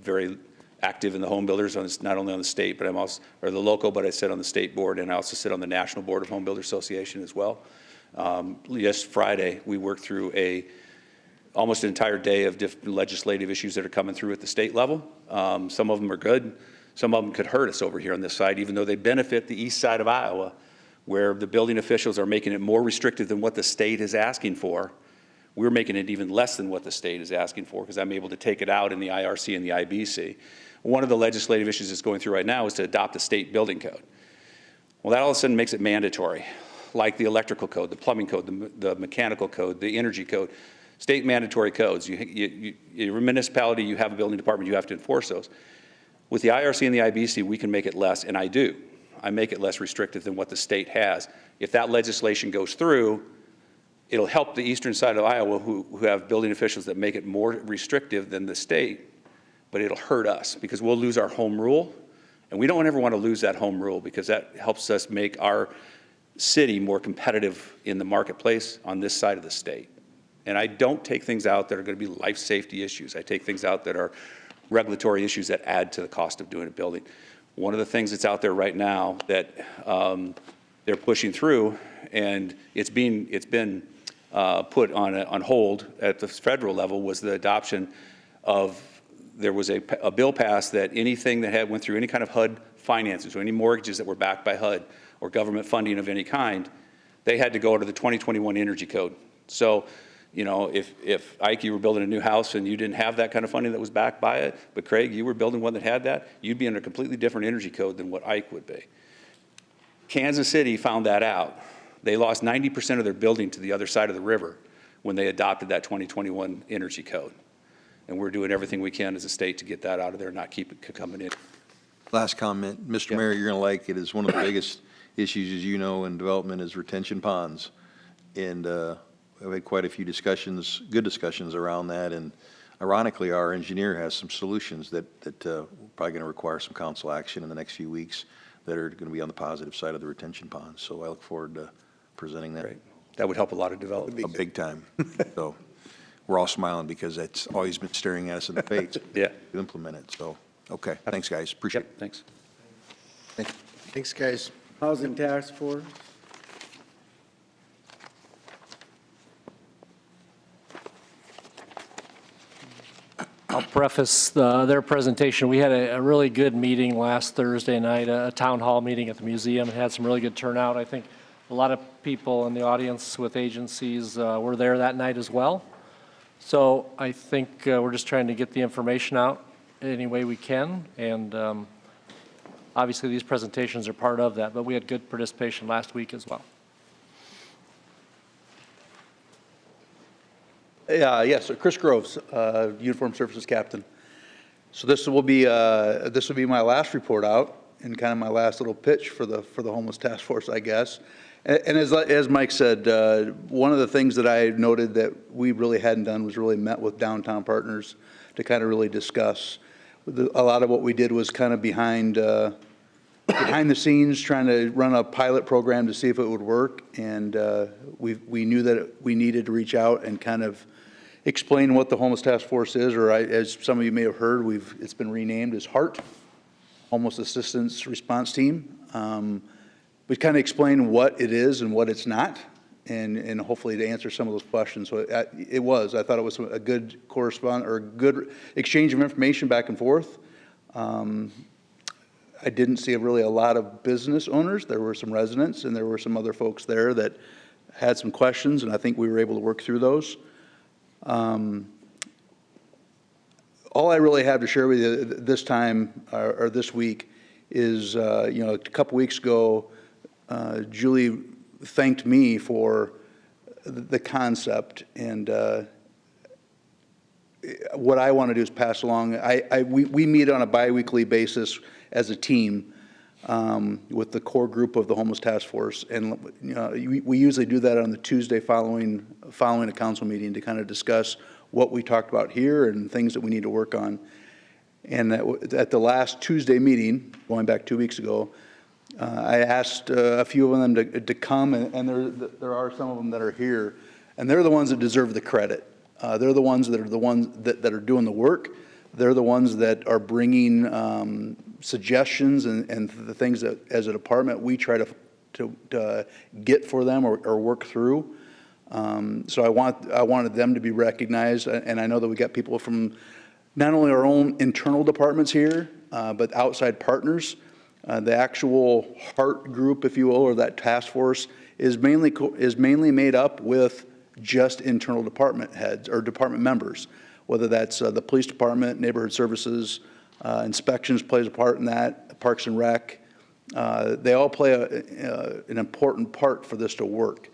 very active in the home builders, not only on the state, but or the local, but I sit on the state board, and I also sit on the National Board of Home Builders Association as well. Yes, Friday, we worked through almost an entire day of different legislative issues that are coming through at the state level. Some of them are good. Some of them could hurt us over here on this side, even though they benefit the east side of Iowa, where the building officials are making it more restrictive than what the state is asking for. We're making it even less than what the state is asking for because I'm able to take it out in the IRC and the IBC. One of the legislative issues that's going through right now is to adopt a state building code. Well, that all of a sudden makes it mandatory, like the electrical code, the plumbing code, the mechanical code, the energy code. State mandatory codes. You're a municipality, you have a building department, you have to enforce those. With the IRC and the IBC, we can make it less, and I do. I make it less restrictive than what the state has. If that legislation goes through, it'll help the eastern side of Iowa who have building officials that make it more restrictive than the state, but it'll hurt us because we'll lose our home rule, and we don't ever want to lose that home rule because that helps us make our city more competitive in the marketplace on this side of the state. And I don't take things out that are going to be life safety issues. I take things out that are regulatory issues that add to the cost of doing a building. One of the things that's out there right now that they're pushing through, and it's been put on hold at the federal level, was the adoption of, there was a bill passed that anything that went through any kind of HUD finances or any mortgages that were backed by HUD or government funding of any kind, they had to go to the 2021 Energy Code. So, if Ike, you were building a new house and you didn't have that kind of funding that was backed by it, but Craig, you were building one that had that, you'd be under a completely different energy code than what Ike would be. Kansas City found that out. They lost 90% of their building to the other side of the river when they adopted that 2021 energy code. And we're doing everything we can as a state to get that out of there and not keep it coming in. Last comment, Mr. Mayor, you're going to like it, is one of the biggest issues, as you know, in development is retention ponds. And we've had quite a few discussions, good discussions around that, and ironically, our engineer has some solutions that we're probably going to require some council action in the next few weeks that are going to be on the positive side of the retention pond. So I look forward to presenting that. Great. That would help a lot of development. A big time. So we're all smiling because it's always been staring at us in the face. Yeah. To implement it. So, okay. Thanks, guys. Appreciate it. Yep, thanks. Thanks, guys. Housing Task Force. I'll preface their presentation. We had a really good meeting last Thursday night, a town hall meeting at the museum. It had some really good turnout. I think a lot of people in the audience with agencies were there that night as well. So I think we're just trying to get the information out any way we can. And obviously these presentations are part of that, but we had good participation last week as well. Yes, Chris Groves, Uniform Services Captain. So this will be my last report out and kind of my last little pitch for the Homeless Task Force, I guess. And as Mike said, one of the things that I noted that we really hadn't done was really met with downtown partners to kind of really discuss. A lot of what we did was kind of behind the scenes, trying to run a pilot program to see if it would work. And we knew that we needed to reach out and kind of explain what the Homeless Task Force is, or as some of you may have heard, it's been renamed as HART, Homeless Assistance Response Team. We kind of explain what it is and what it's not, and hopefully to answer some of those questions. So I thought it was a good good exchange of information back and forth. I didn't see really a lot of business owners. There were some residents and there were some other folks there that had some questions, and I think we were able to work through those. All I really have to share with you this time or this week is, a couple weeks ago, Julie thanked me for the concept, and what I want to do is pass along. We meet on a biweekly basis as a team with the core group of the Homeless Task Force, and we usually do that on the Tuesday following a council meeting to kind of discuss what we talked about here and things that we need to work on. And at the last Tuesday meeting, going back 2 weeks ago, I asked a few of them to come, and there are some of them that are here, and they're the ones that deserve the credit. They're the ones that are doing the work. They're the ones that are bringing suggestions and the things that, as a department, we try to get for them or work through. So I wanted them to be recognized, and I know that we got people from not only our own internal departments here, but outside partners. The actual HART group, if you will, or that task force is mainly made up with just internal department heads or department members, whether that's the police department, neighborhood services, inspections plays a part in that, Parks and Rec. They all play an important part for this to work.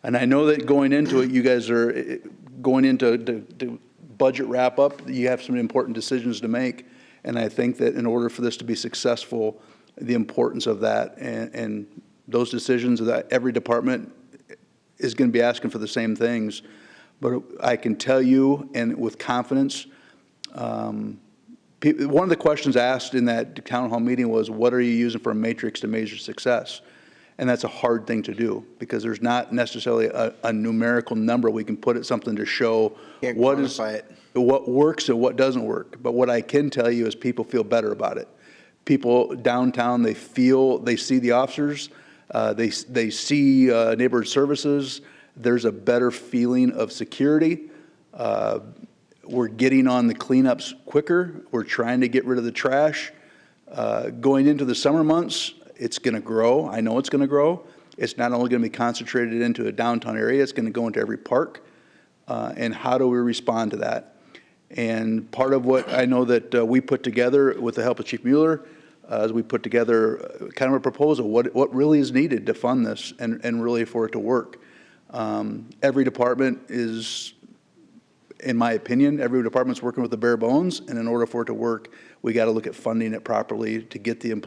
And I know that going into it, you guys are going into budget wrap up, you have some important decisions to make. And I think that in order for this to be successful, the importance of that and those decisions that every department is going to be asking for the same things. But I can tell you, and with confidence, one of the questions asked in that town hall meeting was, what are you using for a matrix to measure success? And that's a hard thing to do because there's not necessarily a numerical number we can put at something to show what works and what doesn't work. But what I can tell you is people feel better about it. People downtown, they see the officers, they see neighborhood services. There's a better feeling of security. We're getting on the cleanups quicker. We're trying to get rid of the trash. Going into the summer months, it's going to grow. I know it's going to grow. It's not only going to be concentrated into a downtown area, it's going to go into every park. And how do we respond to that? And part of what I know that we put together with the help of Chief Mueller, as we put together kind of a proposal, what really is needed to fund this and really for it to work. Every department is, in my opinion, every department's working with the bare bones, and in order for it to work, we got to look at funding it properly to get them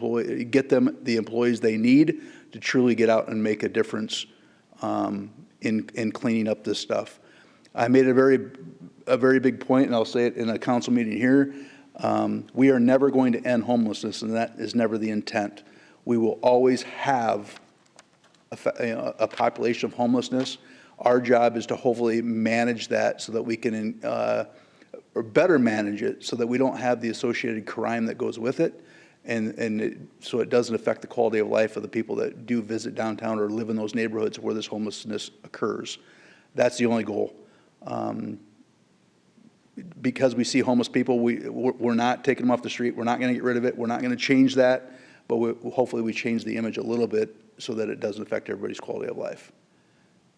the employees they need to truly get out and make a difference in cleaning up this stuff. I made a very a very big point, and I'll say it in a council meeting here. We are never going to end homelessness, and that is never the intent. We will always have a population of homelessness. Our job is to hopefully manage that so that we can, or better manage it so that we don't have the associated crime that goes with it. So it doesn't affect the quality of life of the people that do visit downtown or live in those neighborhoods where this homelessness occurs. That's the only goal. Because we see homeless people, we're not taking them off the street. We're not going to get rid of it. We're not going to change that. But hopefully we change the image a little bit so that it doesn't affect everybody's quality of life.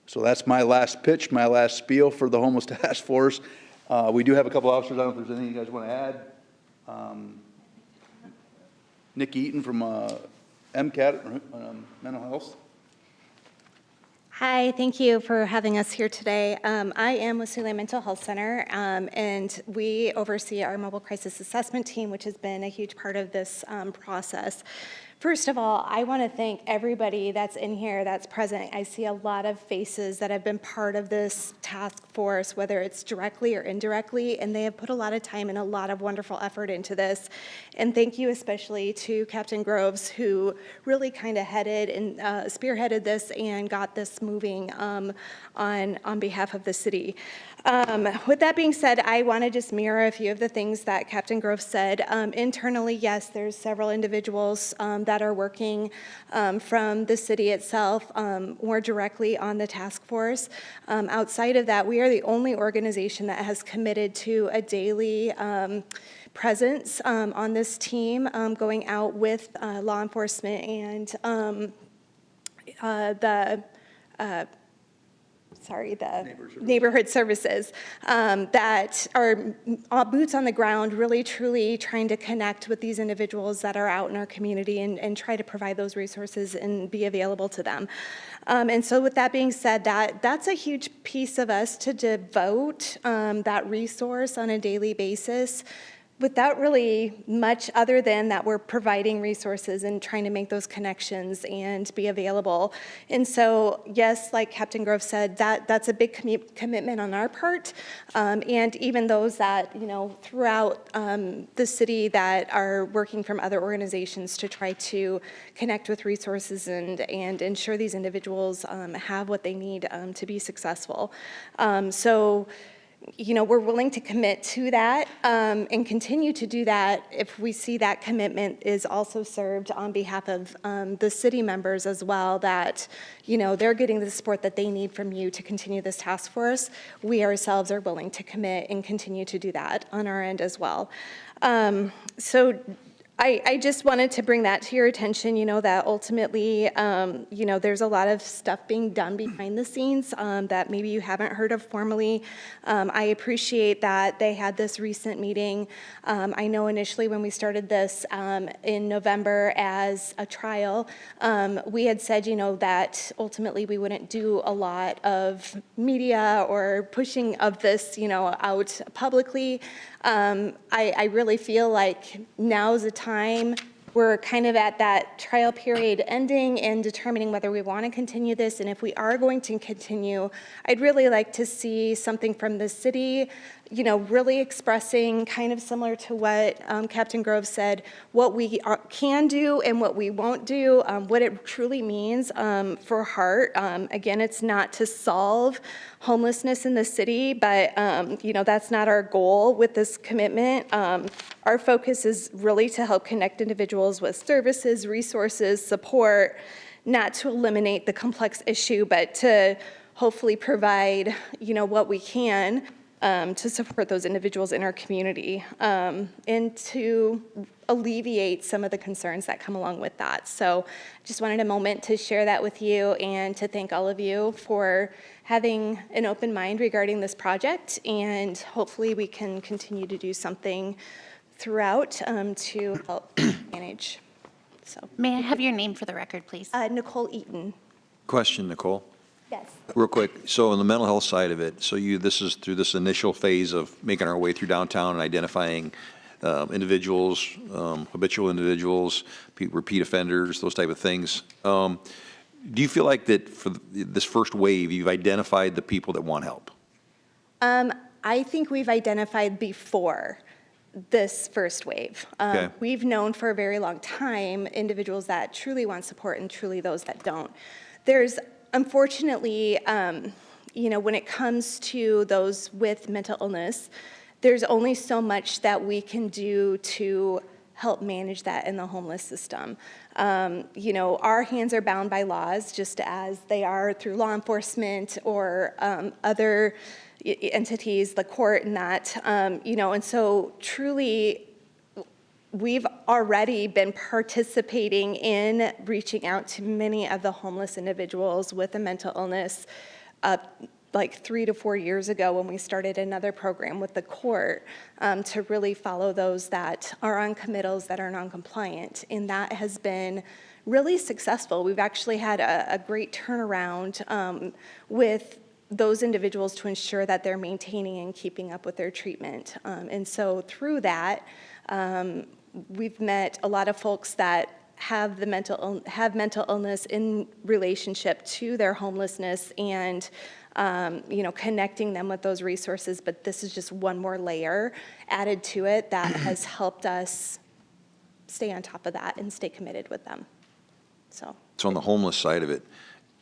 So that's my last pitch, my last spiel for the homeless task force. We do have a couple officers. I don't know if there's anything you guys want to add. Nick Eaton from MCAT, Mental Health. Hi, thank you for having us here today. I am with Sioux Mental Health Center, and we oversee our mobile crisis assessment team, which has been a huge part of this process. First of all, I want to thank everybody that's in here that's present. I see a lot of faces that have been part of this task force, whether it's directly or indirectly, and they have put a lot of time and a lot of wonderful effort into this. And thank you especially to Captain Groves, who really kind of headed and spearheaded this and got this moving on behalf of the city. With that being said, I want to just mirror a few of the things that Captain Grove said. Internally, yes, there's several individuals that are working from the city itself more directly on the task force. Outside of that, we are the only organization that has committed to a daily presence on this team, going out with law enforcement and the neighborhood services that are boots on the ground, really truly trying to connect with these individuals that are out in our community and try to provide those resources and be available to them. And so with that being said, that's a huge piece of us to devote that resource on a daily basis without really much other than that we're providing resources and trying to make those connections and be available. And so, yes, like Captain Grove said, that's a big commitment on our part. And even those that, throughout the city that are working from other organizations to try to connect with resources and ensure these individuals have what they need to be successful. We're willing to commit to that and continue to do that if we see that commitment is also served on behalf of the city members as well, that, they're getting the support that they need from you to continue this task force. We ourselves are willing to commit and continue to do that on our end as well. I just wanted to bring that to your attention, that ultimately, there's a lot of stuff being done behind the scenes that maybe you haven't heard of formally. I appreciate that they had this recent meeting. I know initially when we started this in November as a trial, we had said, that ultimately we wouldn't do a lot of media or pushing of this, out publicly. I really feel like now's the time. We're kind of at that trial period ending and determining whether we want to continue this. And if we are going to continue, I'd really like to see something from the city, really expressing kind of similar to what Captain Grove said, what we can do and what we won't do, what it truly means for HEART. Again, it's not to solve homelessness in the city, but that's not our goal with this commitment. Our focus is really to help connect individuals with services, resources, support, not to eliminate the complex issue, but to hopefully provide, what we can to support those individuals in our community and to alleviate some of the concerns that come along with that. So just wanted a moment to share that with you and to thank all of you for having an open mind regarding this project, and hopefully we can continue to do something throughout to help manage. So, may I have your name for the record, please? Nicole Eaton. Question, Nicole. Yes. Real quick, so on the mental health side of it, so this is through this initial phase of making our way through downtown and identifying individuals, habitual individuals, repeat offenders, those type of things. Do you feel like that for this first wave, you've identified the people that want help? I think we've identified before this first wave. Okay. We've known for a very long time individuals that truly want support and truly those that don't. There's unfortunately, when it comes to those with mental illness, there's only so much that we can do to help manage that in the homeless system. Our hands are bound by laws just as they are through law enforcement or other entities, the court and that, and so truly we've already been participating in reaching out to many of the homeless individuals with a mental illness like 3 to 4 years ago when we started another program with the court to really follow those that are on committals that are non-compliant. And that has been really successful. We've actually had a great turnaround with those individuals to ensure that they're maintaining and keeping up with their treatment. And so through that, we've met a lot of folks that have mental illness in relationship to their homelessness and connecting them with those resources. But this is just one more layer added to it that has helped us stay on top of that and stay committed with them. So on the homeless side of it,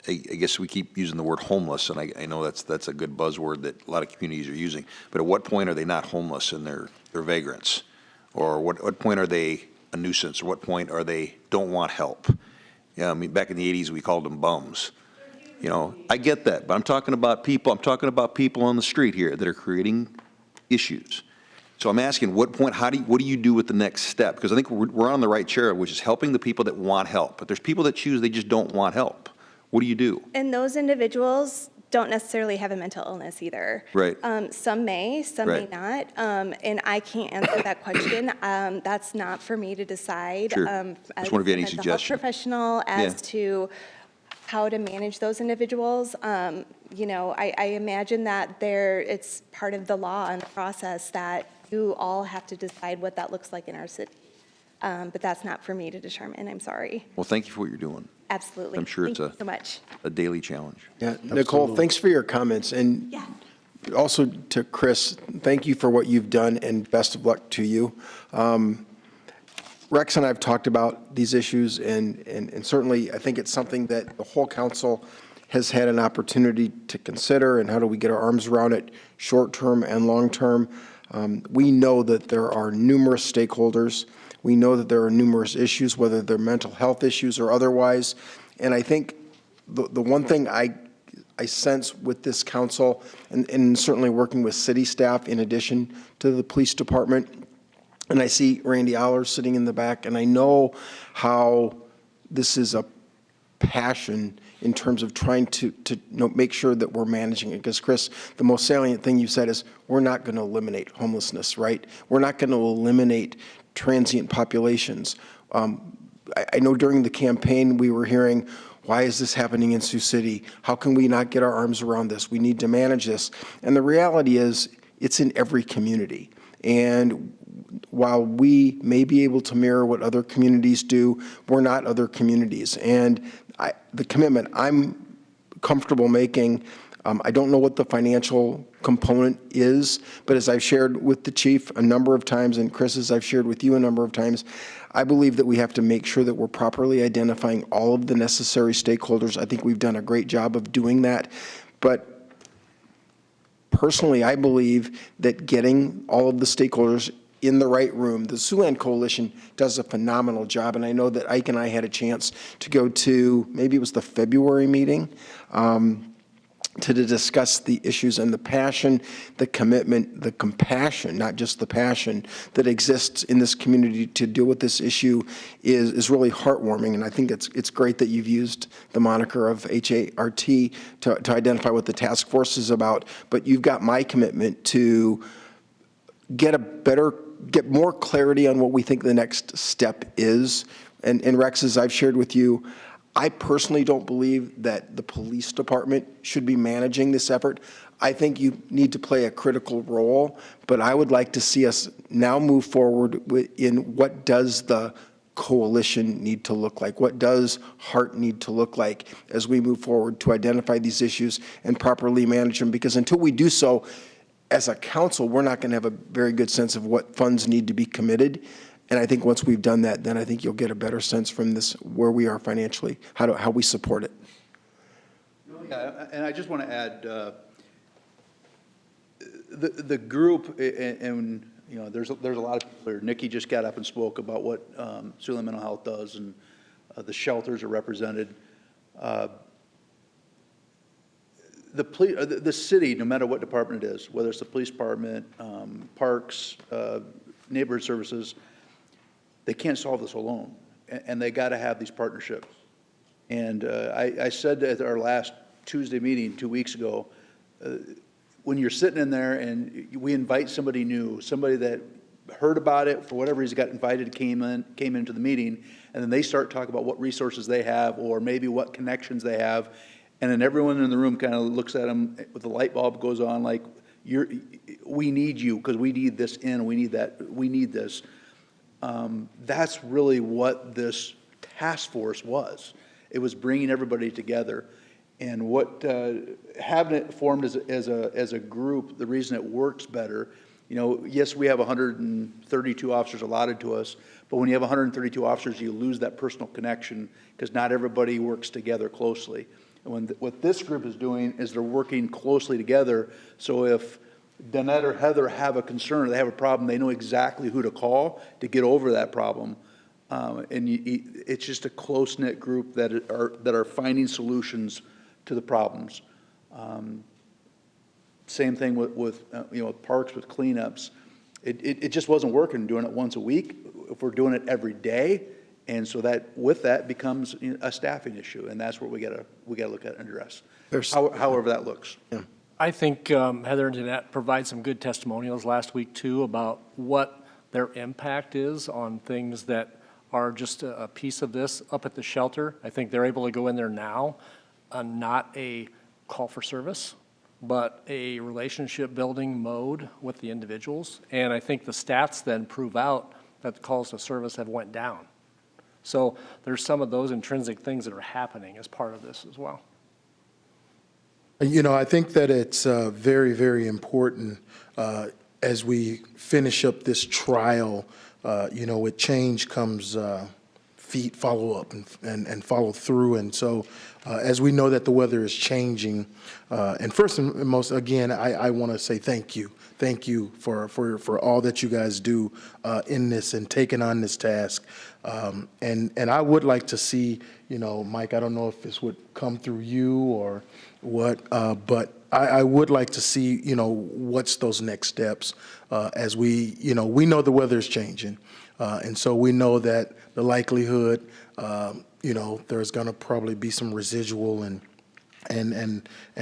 I guess we keep using the word homeless, and I know that's a good buzzword that a lot of communities are using. But at what point are they not homeless and they're vagrants? Or what point are they a nuisance? Or what point are they don't want help? Yeah, I mean, back in the 80s, we called them bums. I get that, but I'm talking about people. I'm talking about people on the street here that are creating issues. So I'm asking, what point? What do you do with the next step? Because I think we're on the right chair, which is helping the people that want help. But there's people that choose they just don't want help. What do you do? And those individuals don't necessarily have a mental illness either. Right. Some may, some may not. And I can't answer that question. That's not for me to decide. Sure. As Just wonder if you had any a mental health suggestion. professional as to how to manage those individuals. I imagine that it's part of the law and the process that you all have to decide what that looks like in our city. But that's not for me to determine. I'm sorry. Well, thank you for what you're doing. Absolutely. I'm sure Thank it's you so much. a daily challenge. Yeah, Nicole, thanks for your comments. And also to Chris, thank you for what you've done and best of luck to you. Rex and I have talked about these issues and certainly I think it's something that the whole council has had an opportunity to consider and how do we get our arms around it short-term and long-term. We know that there are numerous stakeholders. We know that there are numerous issues, whether they're mental health issues or otherwise. And I think the one thing I sense with this council, and certainly working with city staff in addition to the police department, and I see Randy Aller sitting in the back, and I know how this is a passion in terms of trying to make sure that we're managing it. Because, Chris, the most salient thing you said is we're not going to eliminate homelessness, right? We're not going to eliminate transient populations. I know during the campaign we were hearing, why is this happening in Sioux City? How can we not get our arms around this? We need to manage this. And the reality is it's in every community. And while we may be able to mirror what other communities do, we're not other communities. And the commitment I'm comfortable making, I don't know what the financial component is, but as I've shared with the chief a number of times, and Chris, as I've shared with you a number of times, I believe that we have to make sure that we're properly identifying all of the necessary stakeholders. I think we've done a great job of doing that. But personally, I believe that getting all of the stakeholders in the right room, the Siouxland Coalition does a phenomenal job, and I know that Ike and I had a chance to go to, maybe it was the February meeting, to discuss the issues and the passion, the commitment, the compassion, not just the passion, that exists in this community to deal with this issue is really heartwarming. And I think it's great that you've used the moniker of HART to identify what the task force is about. But you've got my commitment to get more clarity on what we think the next step is. And Rex, as I've shared with you, I personally don't believe that the police department should be managing this effort. I think you need to play a critical role, but I would like to see us now move forward in what does the coalition need to look like? What does HART need to look like as we move forward to identify these issues and properly manage them? Because until we do so, as a council, we're not going to have a very good sense of what funds need to be committed. And I think once we've done that, then I think you'll get a better sense from this, where we are financially, how we support it. Yeah, and I just want to add, the group, and, you know, there's a lot of people here. Nikki just got up and spoke about what Sioux Mental Health does, and the shelters are represented. The city, no matter what department it is, whether it's the police department, parks, neighborhood services, they can't solve this alone, and they got to have these partnerships. And I said at our last Tuesday meeting 2 weeks ago, when you're sitting in there and we invite somebody new, somebody that heard about it for whatever reason, got invited, came into the meeting, and then they start talking about what resources they have or maybe what connections they have, and then everyone in the room kind of looks at them with the light bulb goes on, like, we need you because we need this in, we need that, we need this. That's really what this task force was. It was bringing everybody together. And what having it formed as a group, the reason it works better, you know, yes, we have 132 officers allotted to us, but when you have 132 officers, you lose that personal connection because not everybody works together closely. And what this group is doing is they're working closely together. So if Danette or Heather have a concern or they have a problem, they know exactly who to call to get over that problem. It's just a close-knit group that are finding solutions to the problems. Same thing with you know, parks with cleanups. It just wasn't working doing it once a week. If we're doing it every day, and so that with that becomes a staffing issue, and that's what we gotta look at and address. However that looks. Yeah. I think Heather and Jeanette provide some good testimonials last week too about what their impact is on things that are just a piece of this up at the shelter. I think they're able to go in there now, not a call for service, but a relationship building mode with the individuals. And I think the stats then prove out that the calls to service have went down. So there's some of those intrinsic things that are happening as part of this as well. You know, I think that it's very, very important as we finish up this trial. You know, with change comes follow up and follow through. And so as we know that the weather is changing, and first and most, again, I want to say thank you. Thank you for all that you guys do in this and taking on this task. And I would like to see, you know, Mike, I don't know if this would come through you or what, but I would like to see, you know, what's those next steps as we know the weather is changing. And so we know that the likelihood, you know, there's going to probably be some residual and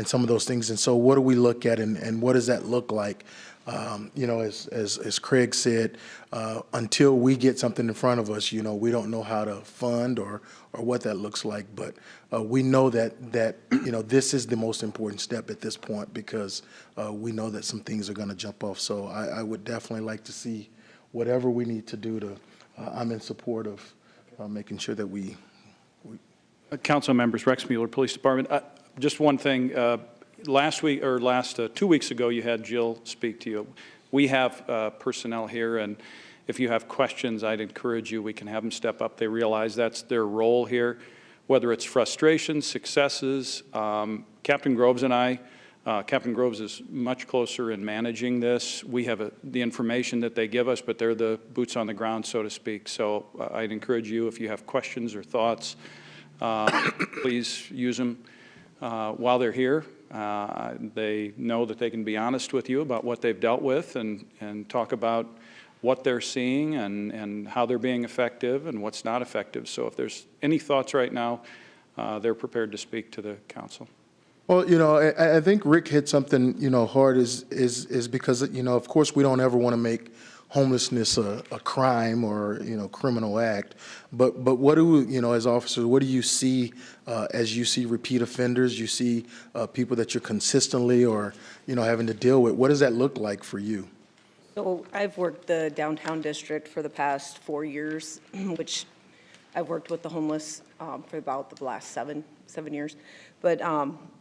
some of those things. And so what do we look at and what does that look like? You know, as Craig said, until we get something in front of us, you know, we don't know how to fund or what that looks like. But we know that you know, this is the most important step at this point because we know that some things are going to jump off. So I would definitely like to see whatever we need to do to. I'm in support of making sure that we Council members, Rex Mueller, Police Department. Just one thing. Last 2 weeks ago, you had Jill speak to you. We have personnel here, and if you have questions, I'd encourage you, we can have them step up. They realize that's their role here, whether it's frustrations, successes. Captain Groves and I, Captain Groves is much closer in managing this. We have the information that they give us, but they're the boots on the ground, so to speak. So I'd encourage you, if you have questions or thoughts, please use them while they're here. They know that they can be honest with you about what they've dealt with and talk about what they're seeing and how they're being effective and what's not effective. So if there's any thoughts right now, they're prepared to speak to the council. Well, you know, I think Rick hit something, you know, hard is because, you know, of course, we don't ever want to make homelessness a crime or, you know, criminal act. But what do, you know, as officers, what do you see as you see repeat offenders, you see people that you're consistently or, you know, having to deal with? What does that look like for you? So I've worked the downtown district for the past 4 years, which I've worked with the homeless for about the last seven years. But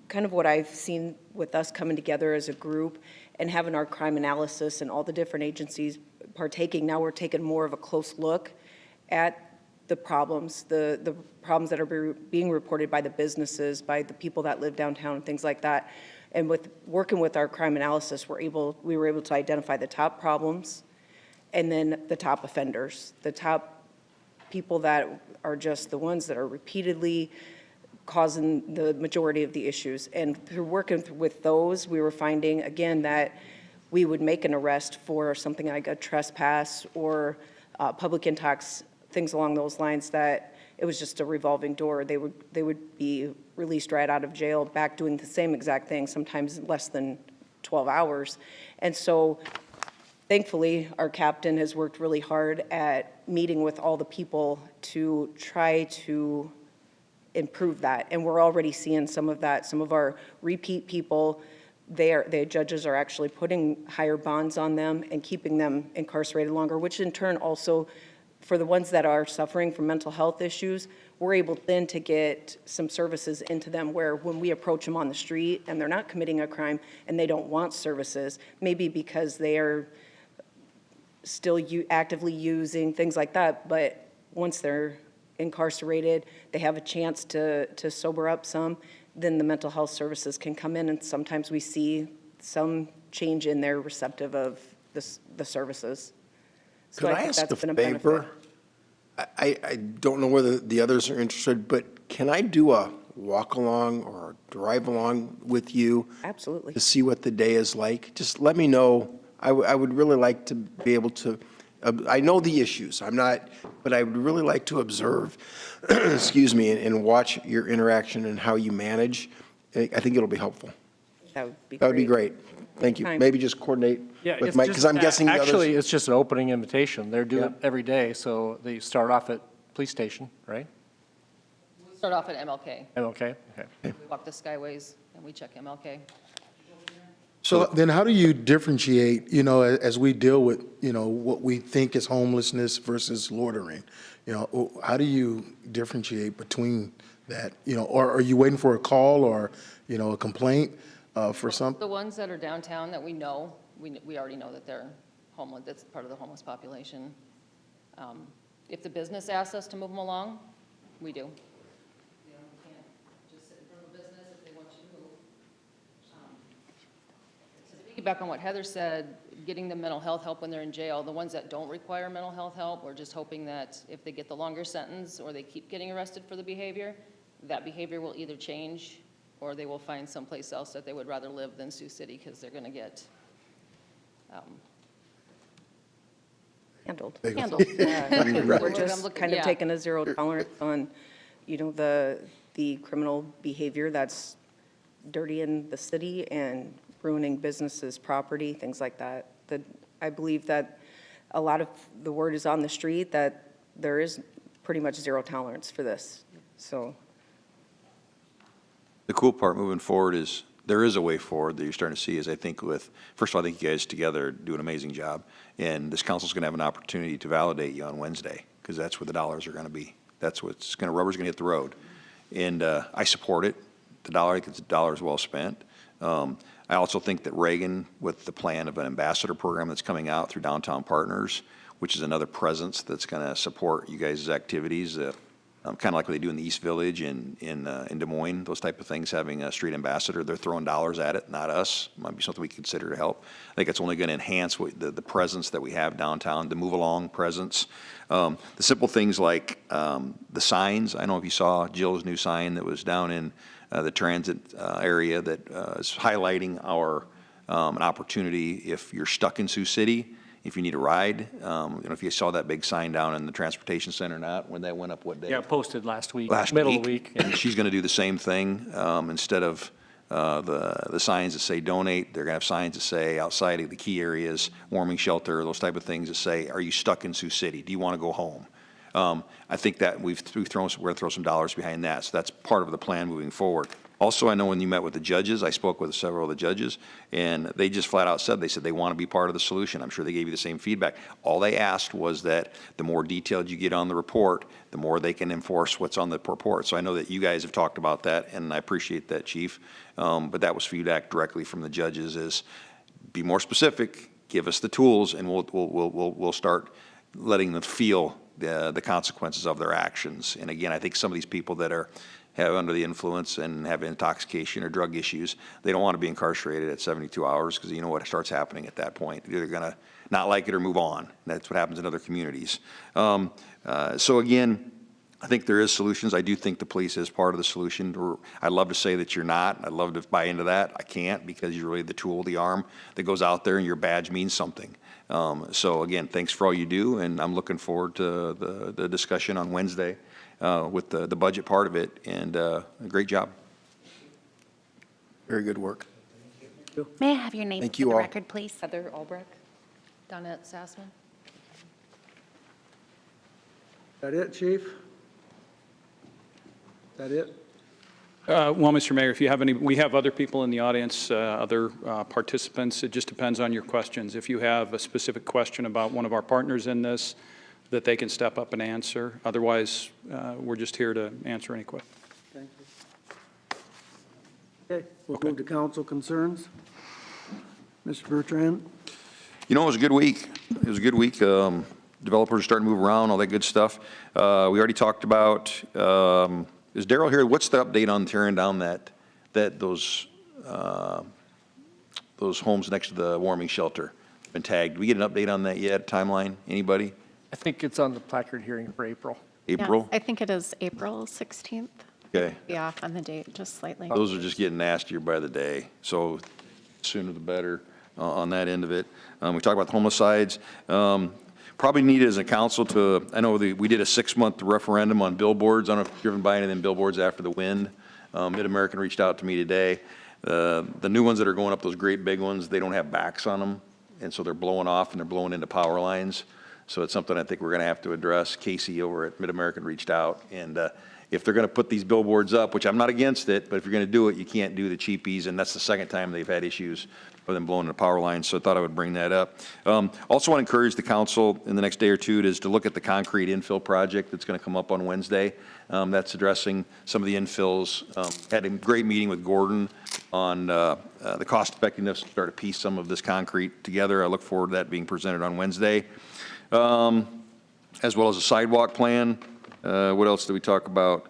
kind of what I've seen with us coming together as a group and having our crime analysis and all the different agencies partaking, now we're taking more of a close look at the problems that are being reported by the businesses, by the people that live downtown and things like that. And with working with our crime analysis, we were able to identify the top problems and then the top offenders, the top people that are just the ones that are repeatedly causing the majority of the issues. And through working with those, we were finding, again, that we would make an arrest for something like a trespass or public intox, things along those lines, that it was just a revolving door. They would be released right out of jail, back doing the same exact thing, sometimes less than 12 hours. And so thankfully, our captain has worked really hard at meeting with all the people to try to improve that. And we're already seeing some of that. Some of our repeat people, the judges are actually putting higher bonds on them and keeping them incarcerated longer, which in turn also, for the ones that are suffering from mental health issues, we're able then to get some services into them where when we approach them on the street and they're not committing a crime and they don't want services, maybe because they are still actively using, things like that, but once they're incarcerated, they have a chance to sober up some, then the mental health services can come in, and sometimes we see some change in their receptive of the services. So Could I think ask that's a been benefit. favor? I don't know whether the others are interested, but can I do a walk-along or a drive-along with you? Absolutely. To see what the day is like? Just let me know. I would really like to be able to, I know the issues, but I would really like to observe, excuse me, and watch your interaction and how you manage. I think it'll be helpful. That would be great. That would be great. Thank you. Time. Maybe just coordinate Yeah, with it's Mike, just- because I'm guessing the others. Actually, it's just an opening invitation. They're doing it Yeah. every day, so they start off at police station, right? We start off at MLK. Okay, okay. We walk the Skyways and we check MLK. So then how do you differentiate, as we deal with, what we think is homelessness versus loitering? How do you differentiate between that? Or are you waiting for a call or, a complaint for some? The ones that are downtown that we know, we already know that they're homeless, that's part of the homeless population. If the business asks us to move them along, we do. We can't just sit in front of a business if they want you to move. To piggyback on what Heather said, getting them mental health help when they're in jail, the ones that don't require mental health help, we're just hoping that if they get the longer sentence or they keep getting arrested for the behavior, that behavior will either change or they will find someplace else that they would rather live than Sioux City because they're going to get Handled. Handled. Yeah. We're I'm just looking- kind of yeah. taking a zero tolerance on, the criminal behavior that's dirtying the city and ruining businesses' property, things like that. I believe that a lot of the word is on the street that there is pretty much zero tolerance for this, so. The cool part moving forward is there is a way forward that you're starting to see is I think first of all, I think you guys together do an amazing job. And this council's going to have an opportunity to validate you on Wednesday because that's where the dollars are going to be. That's what's going to, rubber's going to hit the road. And I support it. I think the dollar is well spent. I also think that Reagan, with the plan of an ambassador program that's coming out through Downtown Partners, which is another presence that's going to support you guys' activities, kind of like what they do in the East Village in Des Moines, those type of things, having a street ambassador. They're throwing dollars at it, not us. Might be something we consider to help. I think it's only going to enhance the presence that we have downtown, the move-along presence. The simple things like the signs. I don't know if you saw Jill's new sign that was down in the transit area that is highlighting our an opportunity if you're stuck in Sioux City, if you need a ride. If you saw that big sign down in the transportation center or not, when that went up, what day? Yeah, posted last week, Last middle of the week. And she's going to do the same thing. Instead of the signs that say donate, they're going to have signs that say outside of the key areas, warming shelter, those type of things that say, are you stuck in Sioux City? Do you want to go home? I think that we're going to throw some dollars behind that. So that's part of the plan moving forward. Also, I know when you met with the judges, I spoke with several of the judges, and they just flat out said, they want to be part of the solution. I'm sure they gave you the same feedback. All they asked was that the more detailed you get on the report, the more they can enforce what's on the report. So I know that you guys have talked about that, and I appreciate that, Chief. But that was feedback directly from the judges is be more specific, give us the tools, and we'll start letting them feel the consequences of their actions. And again, I think some of these people that have under the influence and have intoxication or drug issues, they don't want to be incarcerated at 72 hours because you know what starts happening at that point. They're either going to not like it or move on. That's what happens in other communities. So again, I think there is solutions. I do think the police is part of the solution. I'd love to say that you're not. I'd love to buy into that. I can't because you're really the tool, the arm that goes out there and your badge means something. So again, thanks for all you do, and I'm looking forward to the discussion on Wednesday with the budget part of it, and a great job. Very good work. May I have your name Thank for you the all. record, please? Heather Albrecht. Donette Sassman. That it, Chief? That it? Well, Mr. Mayor, if you have any, we have other people in the audience, other participants. It just depends on your questions. If you have a specific question about one of our partners in this, that they can step up and answer. Otherwise, we're just here to answer any questions. Thank you. Okay, we'll move to council concerns. Mr. Bertrand? You know, it was a good week. It was a good week. Developers are starting to move around, all that good stuff. We already talked about, is Daryl here? What's the update on tearing down those homes next to the warming shelter? Been tagged. Did we get an update on that yet? Timeline? Anybody? I think it's on the placard hearing for April. April? Yeah, I think it is April 16th. Okay. Be off on the date just slightly. Those are just getting nastier by the day. So sooner the better on that end of it. We talked about the homicides. Probably needed as a council to, I know we did a 6-month referendum on billboards. I don't know if you've driven by any of them billboards after the wind. Mid-American reached out to me today. The new ones that are going up, those great big ones, they don't have backs on them. And so they're blowing off and they're blowing into power lines. So it's something I think we're going to have to address. Casey over at Mid-American reached out. And if they're going to put these billboards up, which I'm not against it, but if you're going to do it, you can't do the cheapies. And that's the second time they've had issues with them blowing into power lines. So I thought I would bring that up. Also want to encourage the council in the next day or two to look at the concrete infill project that's going to come up on Wednesday. That's addressing some of the infills. Had a great meeting with Gordon on the cost effectiveness to start to piece some of this concrete together. I look forward to that being presented on Wednesday. As well as a sidewalk plan. What else did we talk about?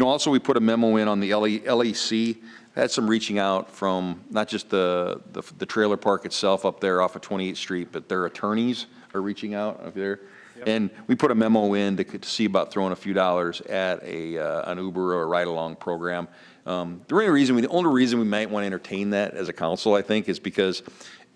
Also we put a memo in on the LEC. Had some reaching out from not just the trailer park itself up there off of 28th Street, but their attorneys are reaching out up there. Yep. And we put a memo in to see about throwing a few dollars at an Uber or a ride-along program. The only reason we might want to entertain that as a council, I think, is because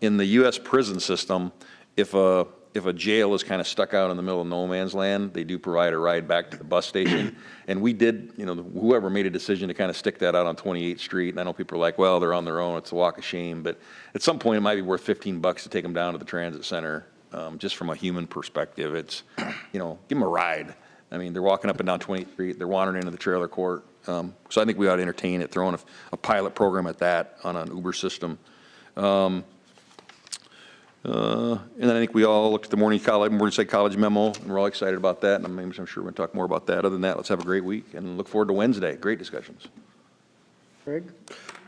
in the U.S. prison system, if a jail is kind of stuck out in the middle of no man's land, they do provide a ride back to the bus station. And we did, whoever made a decision to kind of stick that out on 28th Street, and I know people are like, well, they're on their own, it's a walk of shame, but at some point it might be worth $15 to take them down to the transit center, just from a human perspective. It's, give them a ride. I mean, they're walking up and down 28th Street, they're wandering into the trailer court. So I think we ought to entertain it, throwing a pilot program at that on an Uber system. And then I think we all looked at the Morningside College memo, and we're all excited about that, and I'm sure we're going to talk more about that. Other than that, let's have a great week, and look forward to Wednesday. Great discussions. Craig?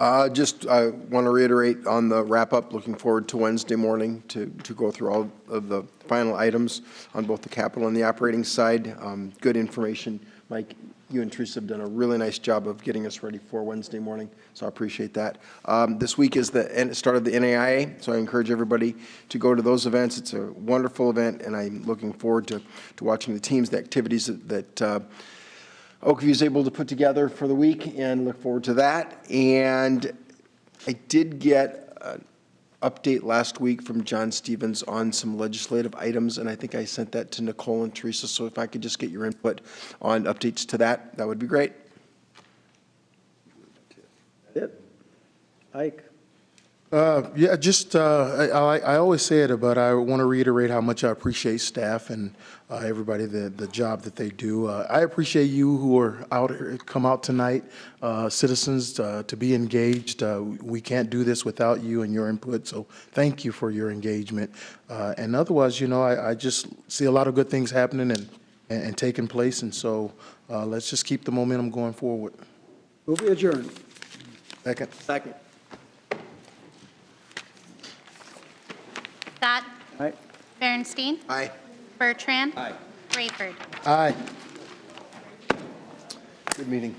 I want to reiterate on the wrap-up, looking forward to Wednesday morning to go through all of the final items on both the capital and the operating side. Good information. Mike, you and Teresa have done a really nice job of getting us ready for Wednesday morning, so I appreciate that. This week is the start of the NAIA, so I encourage everybody to go to those events. It's a wonderful event, and I'm looking forward to watching the teams, the activities that Oakview is able to put together for the week, and look forward to that. And I did get an update last week from John Stevens on some legislative items, and I think I sent that to Nicole and Teresa, so if I could just get your input on updates to that, that would be great. It. Ike? Yeah, just, I always say it, but I want to reiterate how much I appreciate staff and everybody, the job that they do. I appreciate you who are out here, come out tonight, citizens, to be engaged. We can't do this without you and your input, so thank you for your engagement. And otherwise, you know, I just see a lot of good things happening and taking place, and so let's just keep the momentum going forward. We'll be adjourned. Second. Second. Scott. Aye. Berenstein. Aye. Bertrand. Aye. Rayford. Aye. Good meeting.